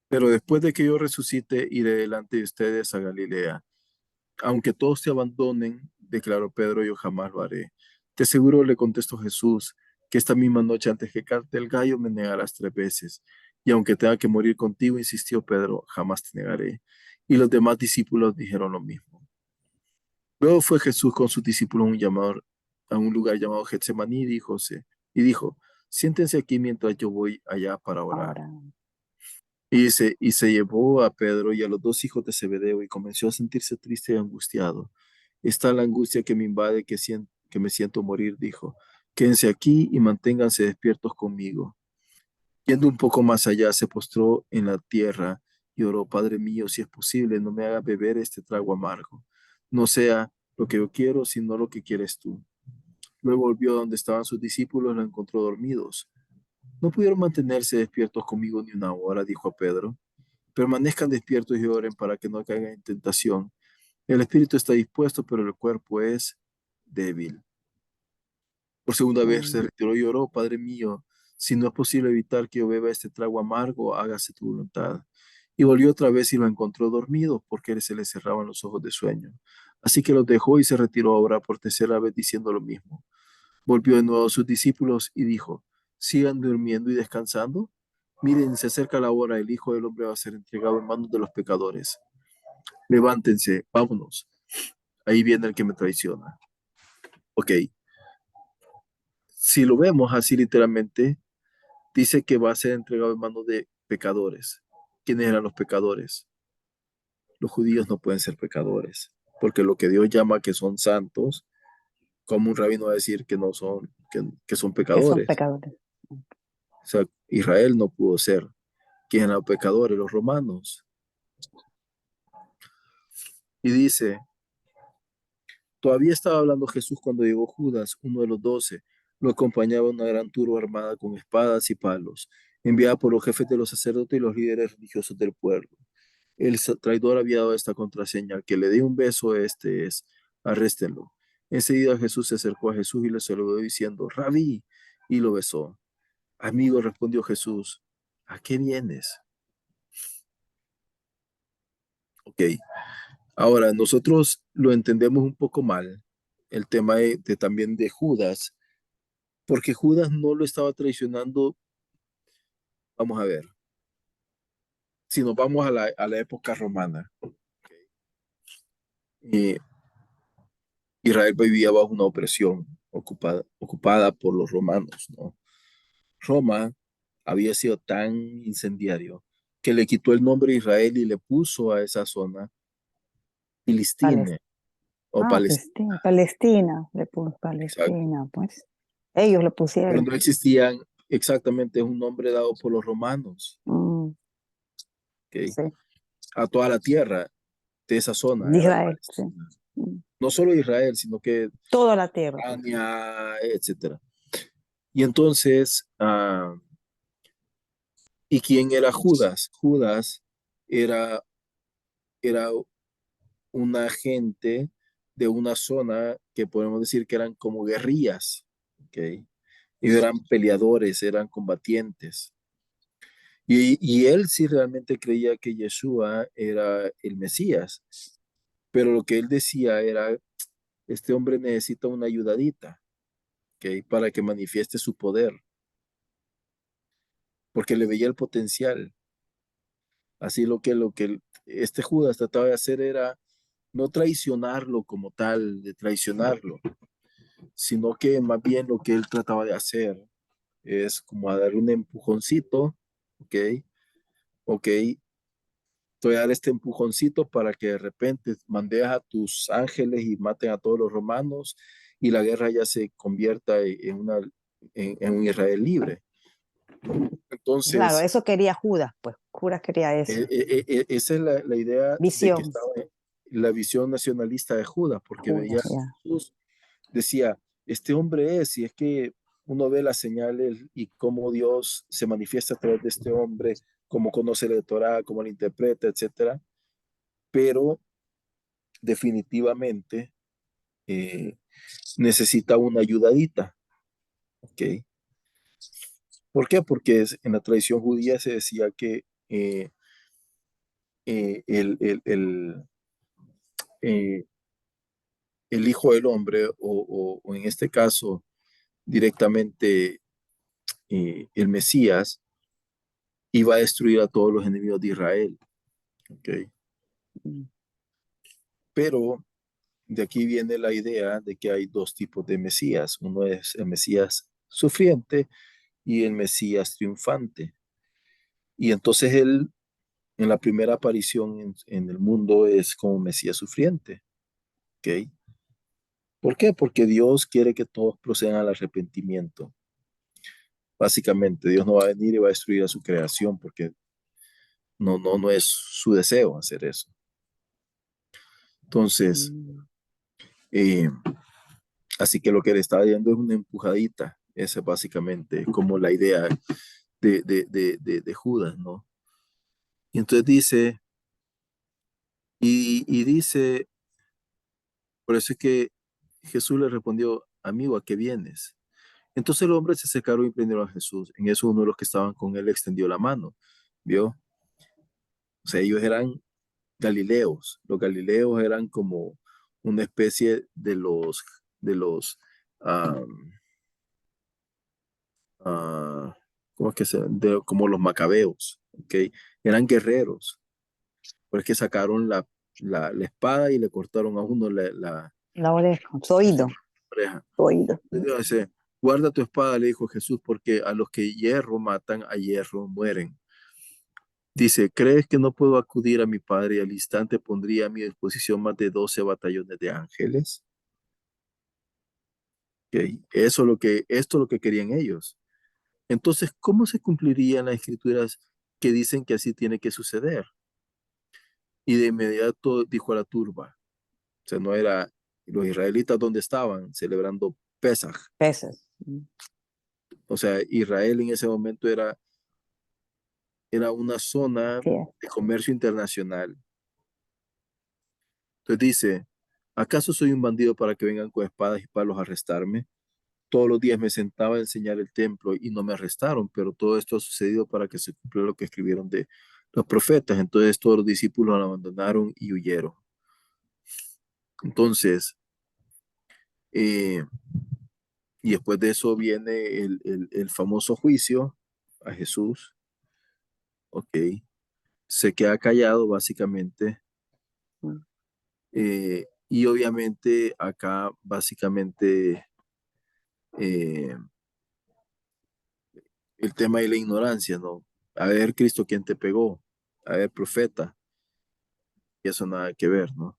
pero después de que yo resucite, iré delante de ustedes a Galilea. Aunque todos te abandonen, declaró Pedro, yo jamás lo haré. De seguro le contestó Jesús, que esta misma noche antes que cante el gallo me negarás 3 veces. Y aunque tenga que morir contigo, insistió Pedro, jamás te negaré. Y los demás discípulos dijeron lo mismo. Luego fue Jesús con sus discípulos a un lugar llamado Getsemaní y dijo, siéntense aquí mientras yo voy allá para orar. Ahora, Y se llevó a Pedro y a los dos hijos de Zebedeo y comenzó a sentirse triste y angustiado. Está la angustia que me invade, que me siento morir, dijo. Quédense aquí y manténganse despiertos conmigo. Yendo un poco más allá, se postró en la tierra y oró, Padre mío, si es posible, no me haga beber este trago amargo. No sea lo que yo quiero, sino lo que quieres tú. Luego volvió a donde estaban sus discípulos y los encontró dormidos. No pudieron mantenerse despiertos conmigo ni una hora, dijo a Pedro. Permanezcan despiertos y oren para que no caigan en tentación. El espíritu está dispuesto, pero el cuerpo es débil. Por segunda vez se mm, retiró y oró, Padre mío, si no es posible evitar que yo beba este trago amargo, hágase tu voluntad. Y volvió otra vez y lo encontró dormido, porque se le cerraban los ojos de sueño. Así que los dejó y se retiró a orar por tercera vez diciendo lo mismo. Volvió de nuevo a sus discípulos y dijo, ¿sigan durmiendo y descansando? Miren, se acerca la hora, el Hijo del Hombre va a ser entregado en manos de los pecadores. Levántense, vámonos. Ahí viene el que me traiciona. Ok, si lo vemos así literalmente, dice que va a ser entregado en manos de pecadores. ¿Quiénes eran los pecadores? Los judíos no pueden ser pecadores, porque lo que Dios llama que son santos, como un rabino va a decir que no son, que son que son pecadores. pecadores. O sea, Israel no pudo ser. ¿Quiénes eran los pecadores? Los romanos. Y dice, todavía estaba hablando Jesús cuando llegó Judas, uno de los 12. Lo acompañaba una gran turba armada con espadas y palos, enviada por los jefes de los sacerdotes y los líderes religiosos del pueblo. El traidor había dado esta contraseña: al que le dé un beso, este es, arréstenlo. Enseguida Jesús se acercó a Jesús y le saludó diciendo, Rabí, y lo besó. Amigo, respondió Jesús, ¿a qué vienes? Ok, ahora nosotros lo entendemos un poco mal, el tema también de Judas, porque Judas no lo estaba traicionando, vamos a ver, si nos vamos a la época romana. eh, Israel vivía bajo una opresión ocupada por los romanos, ¿no? Roma había sido tan incendiario que le quitó el nombre de Israel y le puso a esa zona Pales- Filistine o Palestina. Palestina, le puso Exacto. Palestina, pues. Ellos lo Pero pusieron. no existían exactamente, es un nombre dado por los romanos, Mm, ¿ok? sí, A toda la tierra de esa zona de era Israel, sí. Palestina. Mm. No solo Israel, sino que Toda la tierra, pues. Jordania, etcétera. Y entonces, ¿y quién era Judas? Judas era, era un agente de una zona que podemos decir que eran como guerrillas, ¿ok? Ellos eran peleadores, eran combatientes. Y él sí realmente creía que Yeshua era el Mesías, pero lo que él decía era, este hombre necesita una ayudadita, ¿ok? Para que manifieste su poder, porque le veía el potencial. Así lo que este Judas trataba de hacer era no traicionarlo como tal, de traicionarlo, sino que más bien lo que él trataba de hacer es como a dar un empujoncito, ¿ok? Ok, te voy a dar este empujoncito para que de repente mandes a tus ángeles y maten a todos los romanos y la guerra ya se convierta en un Israel libre. Claro, Entonces, eso quería Judas, pues. Judas quería eso. esa es la idea de que Visión. estaba la visión nacionalista de Judas, porque Judas, veía a ya. Jesús, decía, este hombre es, y es que uno ve las señales y cómo Dios se manifiesta a través de este hombre, cómo conoce la Torah, cómo la interpreta, etcétera, pero definitivamente eh, necesita una ayudadita, ¿ok? ¿Por qué? Porque en la tradición judía se decía que eh, el Hijo del Hombre, o en este caso directamente el Mesías, iba a destruir a todos los enemigos de Israel, ¿ok? Mm. Pero de aquí viene la idea de que hay dos tipos de Mesías. Uno es el Mesías sufriente y el Mesías triunfante. Y entonces él, en la primera aparición en el mundo, es como Mesías sufriente, ¿ok? ¿Por qué? Porque Dios quiere que todos procedan al arrepentimiento. Básicamente, Dios no va a venir y va a destruir a su creación porque no es su deseo hacer eso. Entonces, Mm. eh, así que lo que le estaba dando es una empujadita. Esa es básicamente como la idea de Judas, ¿no? Y entonces dice, y dice, por eso es que Jesús le respondió, amigo, ¿a qué vienes? Entonces el hombre se acercaron y prendieron a Jesús. En eso uno de los que estaban con él extendió la mano, ¿vio? O sea, ellos eran galileos. Los galileos eran como una especie de los, ah, ah, ¿cómo es que como los macabeos, ¿ok? Eran guerreros, porque sacaron la espada y le cortaron a uno la La oreja, su oído, oreja. su oído. Entonces dice, guarda tu espada, le dijo Jesús, porque a los que hierro matan, a hierro mueren. Dice, ¿crees que no puedo acudir a mi padre y al instante pondría a mi disposición más de 12 batallones de ángeles? Ok, esto es lo que querían ellos. Entonces, ¿cómo se cumplirían las escrituras que dicen que así tiene que suceder? Y de inmediato dijo a la turba, o sea, no era los israelitas donde estaban celebrando Pesaj. Peces. Mm. O sea, Israel en ese momento era una zona Sí, de comercio internacional. Entonces dice, ¿acaso soy un bandido para que vengan con espadas y palos a arrestarme? Todos los días me sentaba a enseñar el templo y no me arrestaron, pero todo esto ha sucedido para que se cumpla lo que escribieron de los profetas. Entonces todos los discípulos lo abandonaron y huyeron. Entonces, eh, y después de eso viene el famoso juicio a Jesús, ¿ok? Se queda callado básicamente, mm, Y obviamente acá básicamente eh, el tema de la ignorancia, ¿no? A ver, Cristo, ¿quién te pegó? A ver, profeta, y eso nada que ver, ¿no?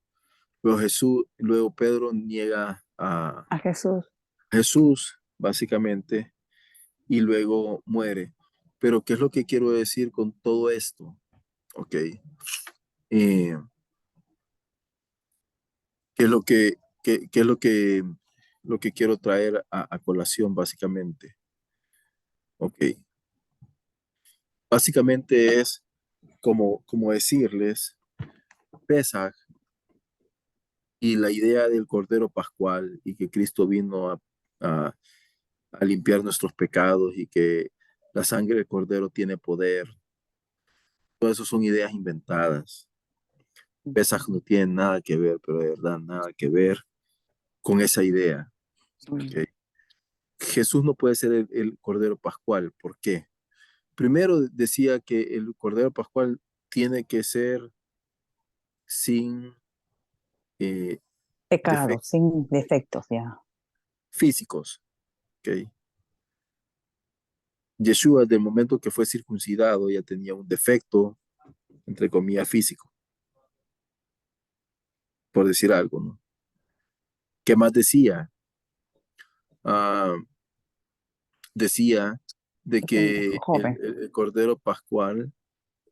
Luego Pedro niega a A Jesús. Jesús, básicamente, y luego muere. Pero, ¿qué es lo que quiero decir con todo esto? ¿Ok? Eh, ¿Qué es qué es lo que quiero traer a colación, básicamente? ¿Ok? Básicamente es como decirles, Pesaj y la idea del Cordero Pascual y que Cristo vino a, a limpiar nuestros pecados y que la sangre del Cordero tiene poder. Todo eso son ideas inventadas. Pesaj no tiene nada que ver, pero de verdad nada que ver con esa idea. Mm. ¿Ok? Jesús no puede ser el Cordero Pascual. ¿Por qué? Primero decía que el Cordero Pascual tiene que ser sin eh, Pecado, defectos sin defectos, ya. físicos. ¿Ok? Yeshua, del momento que fue circuncidado, ya tenía un defecto, entre comillas, físico, por decir algo, ¿no? ¿Qué más decía? Ah, decía de que Joven, el Cordero Pascual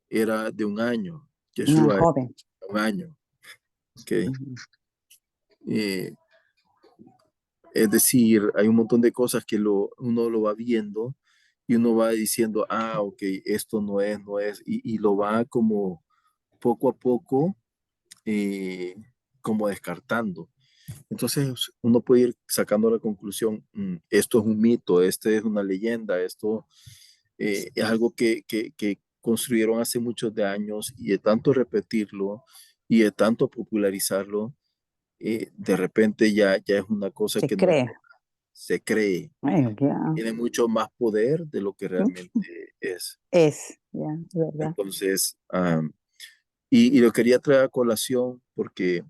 era de un año. una Yeshua era joven. de un año, ¿ok? Ujú. Eh, es decir, hay un montón de cosas que uno lo va viendo y uno va diciendo, ah, ok, esto no es, y lo va como poco a poco, eh, como descartando. Entonces uno puede ir sacando la conclusión, esto es un mito, este es una leyenda, esto es algo que construyeron hace muchos de años y de tanto repetirlo y de tanto popularizarlo, de repente ya es una cosa Se que no es, cree. se cree, Ay, ya. tiene mucho más poder de lo que realmente es. Ya, ¿verdad? Entonces, y lo quería traer a colación porque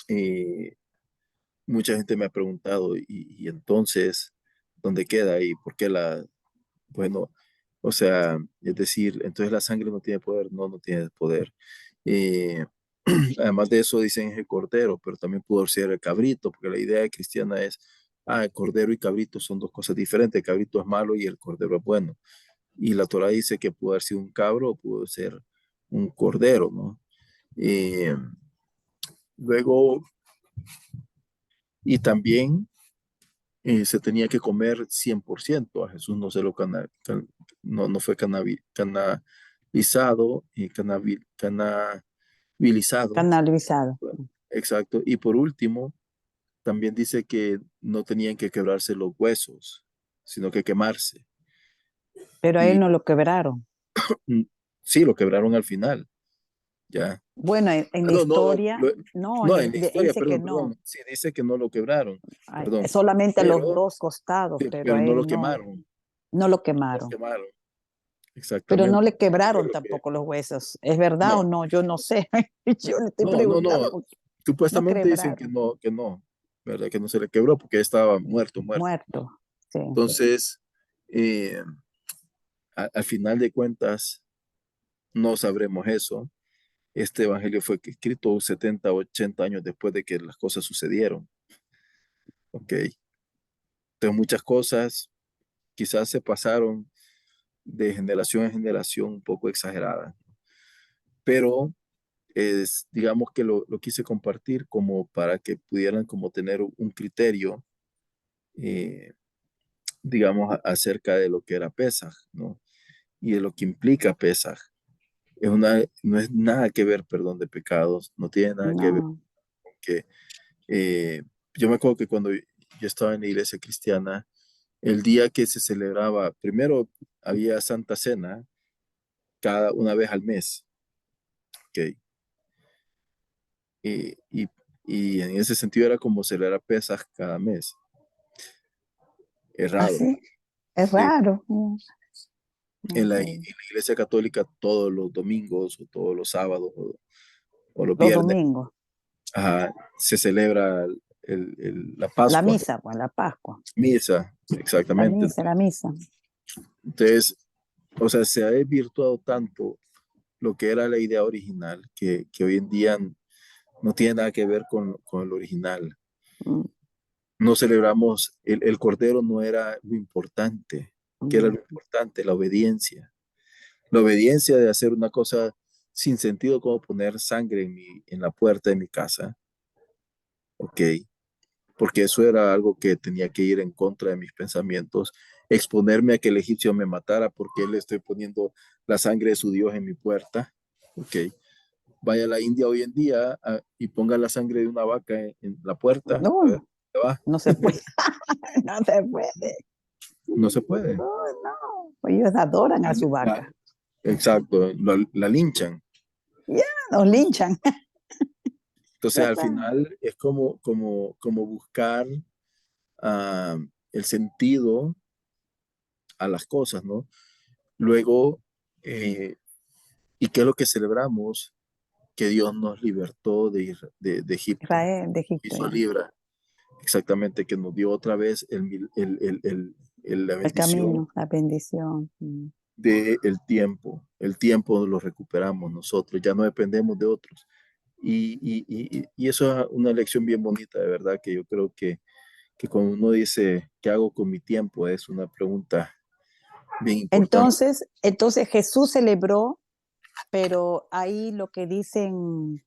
eh, mucha gente me ha preguntado, y entonces, ¿dónde queda? ¿Y por qué bueno, o sea, es decir, entonces la sangre no tiene poder? No, no tiene poder. Eh, Además de eso dicen es el cordero, pero también pudo ser el cabrito, porque la idea cristiana es, el cordero y cabrito son dos cosas diferentes, el cabrito es malo y el cordero es bueno. Y la Torah dice que pudo haber sido un cabro o pudo ser un cordero, ¿no? Eh, Luego, y también se tenía que comer 100%. A Jesús no se lo no fue canalizado y canabilizado. Canalizado. Exacto. Y por último, también dice que no tenían que quebrarse los huesos, sino que quemarse. Pero a él Y no lo quebraron. mm, sí, lo quebraron al final, ya. Bueno, en Ah, la no, no, historia, no, no, en la historia, dice que perdón, no. perdón. Sí, dice que no lo quebraron, Ay, perdón. solamente a los Pero, dos costados, pero pero a no lo él no, quemaron, no lo no lo quemaron. quemaron. Pero no Exactamente. le Eso es quebraron lo que. tampoco los huesos. ¿Es verdad o No, no? Yo no sé. Yo le estoy no, no, preguntando no. porque no Supuestamente dicen quebraron. que no, ¿verdad? Que no se le quebró porque estaba muerto, muerto. Muerto. Sí. Entonces, eh, al final de cuentas, no sabremos eso. Este evangelio fue escrito 70, 80 años después de que las cosas sucedieron. ¿Ok? Entonces, muchas cosas quizás se pasaron de generación en generación un poco exageradas, pero digamos que lo quise compartir como para que pudieran como tener un criterio, eh, digamos, acerca de lo que era Pesaj, ¿no? Y de lo que implica Pesaj. No es nada que ver perdón de pecados, no tiene nada que ver No. con que yo me acuerdo que cuando yo estaba en la iglesia cristiana, el día que se celebraba, primero había Santa Cena una vez al mes, ¿ok? Y, y, y en ese sentido era como celebrar Pesaj cada mes. Es raro. Así. Es Sí. raro. En Ok. la iglesia católica todos los domingos o todos los sábados o los Los viernes domingos. se celebra la La Pascua, misa, pues la Pascua. misa, La exactamente. misa, la misa. Entonces, o sea, se ha desvirtuado tanto lo que era la idea original, que hoy en día no tiene nada que ver con el original. Mm, No celebramos, el cordero no era lo importante, que era mm. lo importante, la obediencia. La obediencia de hacer una cosa sin sentido como poner sangre en la puerta de mi casa, ok, porque eso era algo que tenía que ir en contra de mis pensamientos, exponerme a que el egipcio me matara porque le estoy poniendo la sangre de su Dios en mi puerta, ok. Vaya a la India hoy en día y ponga la sangre de una vaca en la puerta, a ver, No, ¿qué va? no se puede, no se puede. No se puede. No, no. Ellos adoran a su La- vaca. exacto, la linchan. Ya, nos linchan. Entonces, al ¿Verdad? final es como buscar ah, el sentido a las cosas, ¿no? Luego, ¿y qué es lo que celebramos? Que Dios nos libertó de Egipto, Israel, de Egipto, hizo ya. libra, exactamente, que nos dio otra vez la El bendición camino, la bendición. Mm. del tiempo. El tiempo lo recuperamos nosotros, ya no dependemos de otros. Y eso es una lección bien bonita, de verdad, que yo creo que cuando uno dice, ¿qué hago con mi tiempo? Es una pregunta bien importante. Entonces Jesús celebró, pero ahí lo que dicen,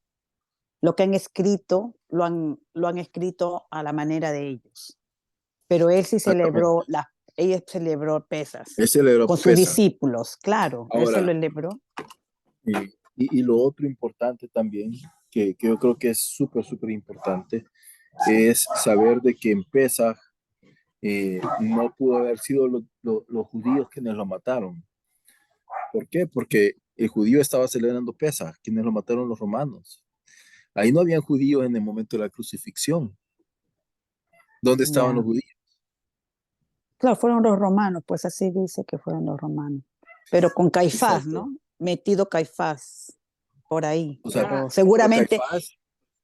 lo que han escrito, lo han escrito a la manera de ellos. Pero él sí Exactamente. celebró, ella celebró pesas Ese le con sus pesa. discípulos, claro, él se lo Ahora, celebró. y lo otro importante también, que yo creo que es súper, súper importante, es saber de que en Pesaj no pudo haber sido los judíos quienes lo mataron. ¿Por qué? Porque el judío estaba celebrando Pesaj, quienes lo mataron los romanos. Ahí no habían judíos en el momento de la crucifixión. ¿Dónde estaban los Ya. judíos? Claro, fueron los romanos, pues así dice que fueron los romanos. Pero con Caifás, Exacto. ¿no? Metido Caifás por ahí. O sea, Pero pero seguramente Caifás,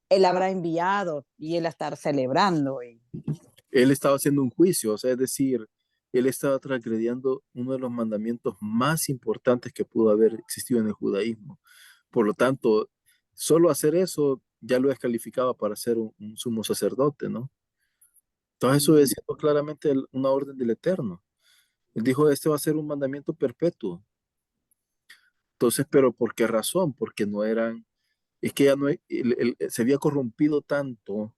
él habrá enviado y él a estar celebrando. él estaba haciendo un juicio, o sea, es decir, él estaba transgrediendo uno de los mandamientos más importantes que pudo haber existido en el judaísmo. Por lo tanto, solo hacer eso ya lo descalificaba para ser un sumo sacerdote, ¿no? Entonces eso Mm, es claramente una orden del Eterno. Él dijo, este va a ser un mandamiento perpetuo. Entonces, ¿pero por qué razón? Porque no eran, es que ya no, se había corrompido tanto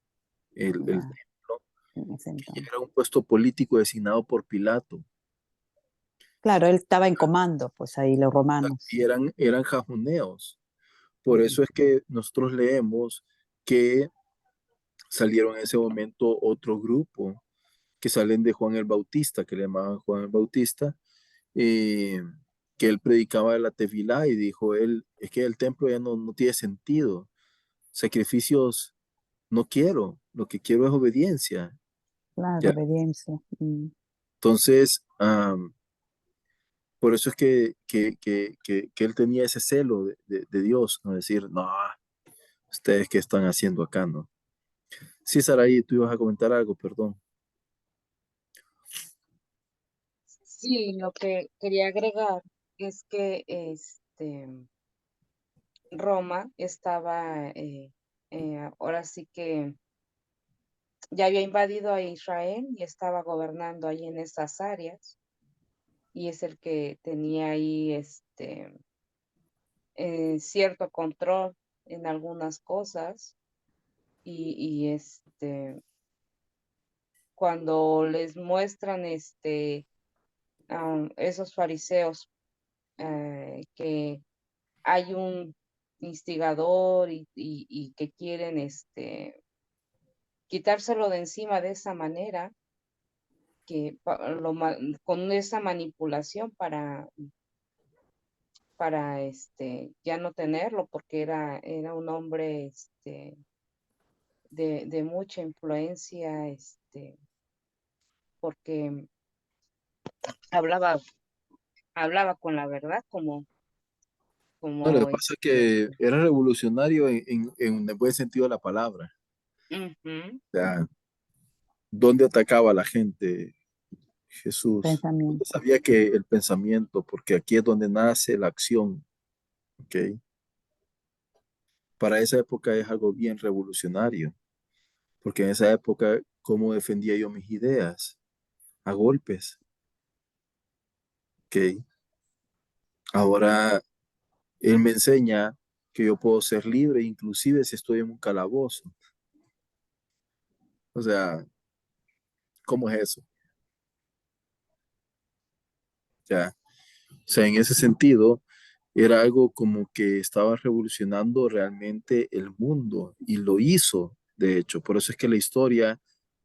el ya, templo, en ese que ya entonces. era un puesto político designado por Pilato. Claro, él estaba en comando, pues ahí los romanos. Y eran jajoneos. Por Mm, eso es que nosotros leemos que salieron en ese momento otro grupo que salen de Juan el Bautista, que le llamaban Juan el Bautista, eh, que él predicaba la tefilá y dijo él, es que el templo ya no tiene sentido, sacrificios no quiero, lo que quiero es obediencia. claro, ¿Ya? obediencia. Mm. Entonces, por eso es que él tenía ese celo de Dios, no decir, no, ustedes qué están haciendo acá, ¿no? Sí, Saraí, tú ibas a comentar algo, perdón. Sí, lo que quería agregar es que Roma estaba, ahora sí que ya había invadido a Israel y estaba gobernando ahí en esas áreas y es el que tenía ahí cierto control en algunas cosas y cuando les muestran esos fariseos que hay un instigador y que quieren quitárselo de encima de esa manera, con esa manipulación para ya no tenerlo, porque era un hombre de mucha influencia, porque hablaba, hablaba con la verdad, como No, lo que como pasa es que era revolucionario en el buen sentido de la palabra. ujú. O sea, ¿dónde atacaba a la gente Jesús? Porque Pensamiento. sabía que el pensamiento, porque aquí es donde nace la acción, ¿ok? Para esa época es algo bien revolucionario, porque en esa época, ¿cómo defendía yo mis ideas? A golpes, ¿ok? Ahora él me enseña que yo puedo ser libre, inclusive si estoy en un calabozo. O sea, ¿cómo es eso? Ya. O sea, en ese sentido, era algo como que estaba revolucionando realmente el mundo y lo hizo, de hecho. Por eso es que la historia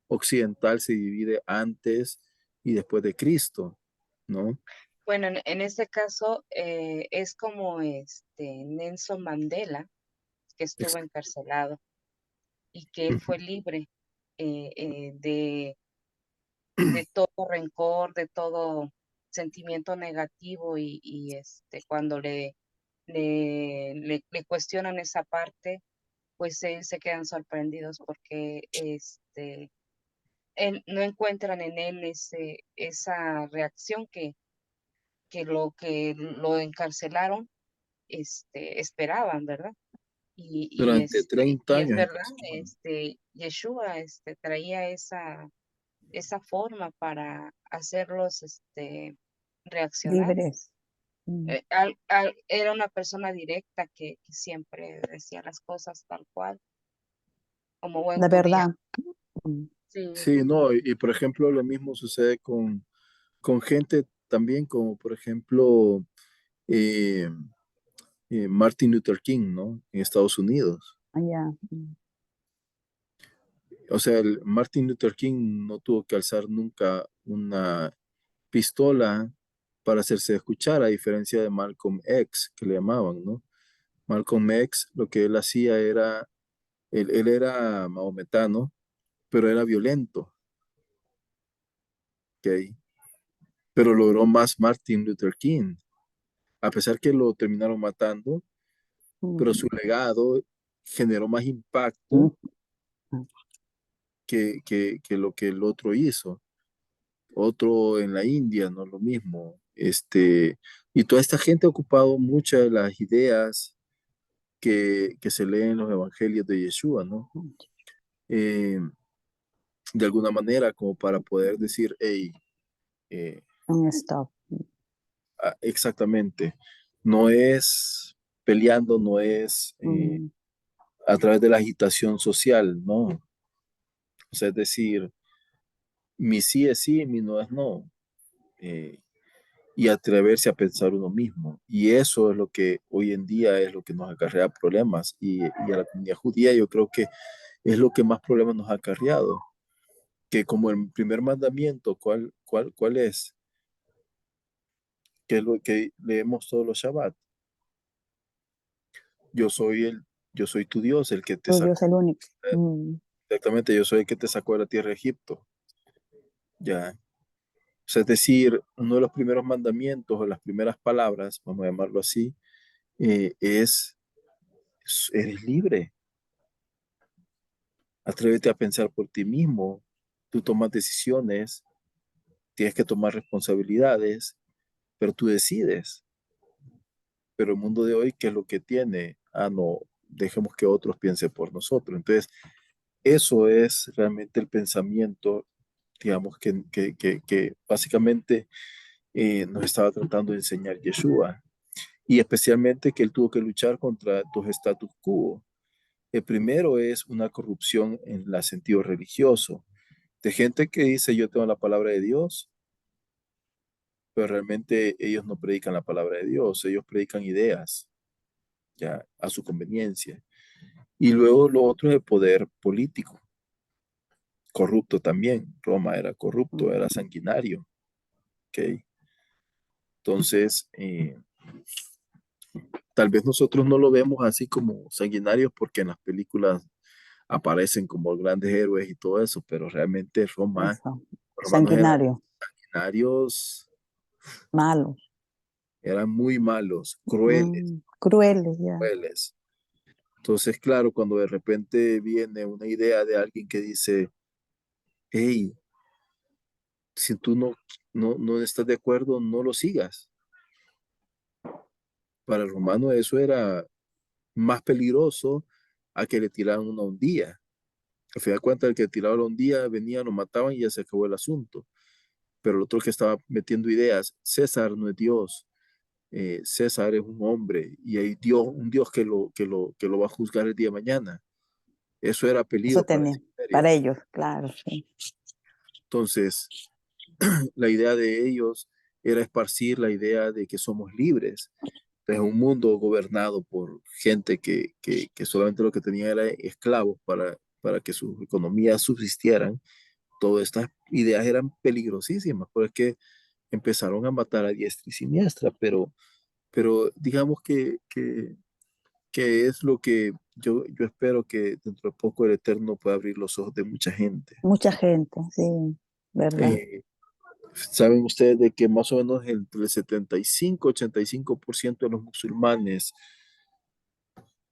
occidental se divide antes y después de Cristo, ¿no? Bueno, en este caso es como Nelson Mandela, que estuvo Ex- encarcelado y que él Ujú. fue libre de todo rencor, de todo sentimiento negativo y cuando le cuestionan esa parte, pues se quedan sorprendidos porque no encuentran en él esa reacción que lo encarcelaron, esperaban, ¿verdad? Durante 30 Y es años verdad, encarcelado. Yeshua, traía esa forma para hacerlos, reaccionar. Libres. Mm. Era una persona directa que siempre decía las cosas tal cual, como buen La judío. verdad. Mm. Sí, Sí, no, y por ejemplo, lo mismo sucede con gente también, como por ejemplo eh, Martin Luther King, ¿no? En Estados Unidos. Allá. Mm. O sea, el Martin Luther King no tuvo que alzar nunca una pistola para hacerse escuchar, a diferencia de Malcolm X, que le llamaban, ¿no? Malcolm X, lo que él hacía era, él era maometano, pero era violento, ¿ok? Pero logró más Martin Luther King, a pesar que lo terminaron matando, pero Mm. su legado generó más impacto Mm. Mm. que lo que el otro hizo. Otro en la India, no lo mismo. Y toda esta gente ha ocupado muchas de las ideas que se leen en los evangelios de Yeshua, ¿no? Eh, de alguna manera, como para poder decir, hey, eh, Un stop. exactamente, no es peleando, no es Mm. a través de la agitación social, ¿no? O sea, es decir, mi sí es sí, mi no es no. Eh, y atreverse a pensar uno mismo. Y eso es lo que hoy en día es lo que nos acarrea problemas. Y a la comunidad judía yo creo que es lo que más problemas nos ha acarreado. Que como el primer mandamiento, ¿cuál es? Que es lo que leemos todos los Shabbat. Yo soy yo soy tu Dios, el que te Tuyo sacó. es el único. Mm. Exactamente, yo soy el que te sacó de la tierra de Egipto. Ya. O sea, es decir, uno de los primeros mandamientos o las primeras palabras, vamos a llamarlo así, es, eres libre. Atrévete a pensar por ti mismo. Tú tomas decisiones, tienes que tomar responsabilidades, pero tú decides. Pero el mundo de hoy, ¿qué es lo que tiene? Ah, no, dejemos que otros piensen por nosotros. Entonces, eso es realmente el pensamiento, digamos, que básicamente nos estaba tratando de enseñar Yeshua. Y especialmente que él tuvo que luchar contra dos status quo. El primero es una corrupción en el sentido religioso, de gente que dice yo tengo la palabra de Dios, pero realmente ellos no predican la palabra de Dios, ellos predican ideas, ya, a su conveniencia. Y luego lo otro es el poder político, corrupto también. Roma era corrupto, era Mm. sanguinario, ¿ok? Entonces, tal vez nosotros no lo vemos así como sanguinarios porque en las películas aparecen como grandes héroes y todo eso, pero realmente Eso. romanos eran Sanguinario. sanguinarios Malo. eran muy malos, crueles, Crueles, ya. crueles. Entonces, claro, cuando de repente viene una idea de alguien que dice, hey, si tú no estás de acuerdo, no lo sigas. Para el romano eso era más peligroso a que le tiraran una hundía. Al final de cuentas, el que tiraba la hundía venía, lo mataban y ya se acabó el asunto. Pero el otro que estaba metiendo ideas, César no es Dios, César es un hombre y hay Dios, un Dios que lo va a juzgar el día de mañana. Eso era Eso peligro para ese tenía, imperio. para ellos, claro, sí. Entonces, la idea de ellos era esparcir la idea de que somos libres. Es un mundo gobernado por gente que solamente lo que tenía era esclavos para que sus economías subsistieran. Todas estas ideas eran peligrosísimas, porque empezaron a matar a diestra y siniestra, pero digamos que es lo que yo espero que dentro de poco el Eterno pueda abrir los ojos de mucha gente. Mucha gente, sí, ¿verdad? Saben ustedes de que más o menos entre el 75-85% de los musulmanes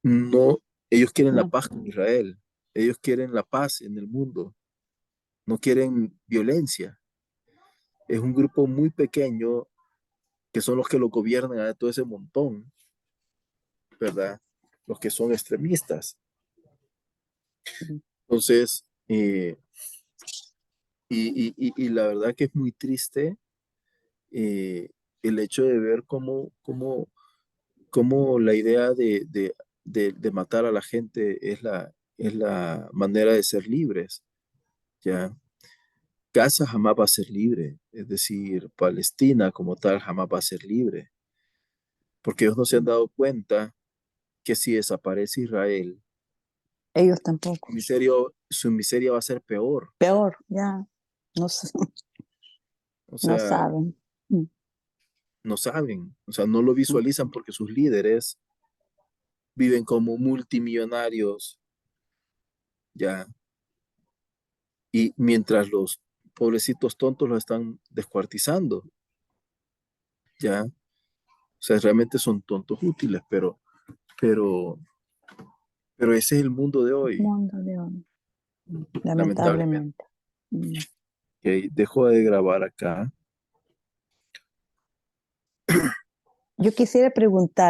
no, ellos quieren la No, paz con Israel, ellos quieren la paz en el mundo, no quieren violencia. Es un grupo muy pequeño que son los que lo gobiernan a todo ese montón, ¿verdad? Los que son extremistas. Entonces, y la verdad que es muy triste eh, el hecho de ver cómo la idea de matar a la gente es la manera de ser libres, ¿ya? Gaza jamás va a ser libre, es decir, Palestina como tal jamás va a ser libre, porque ellos no se han dado cuenta que si desaparece Israel, ellos tampoco. su miseria va a ser peor. Peor, ya, no, O no sea, saben. Mm. no saben, o sea, no lo visualizan porque sus líderes viven como multimillonarios, ya, y mientras los pobrecitos tontos los están descuartizando, ya, o sea, realmente son tontos útiles, pero, pero ese es el mundo de hoy, Mundo de hoy, lamentablemente. lamentablemente. Mm. Ok, dejo de grabar acá. Yo quisiera preguntar.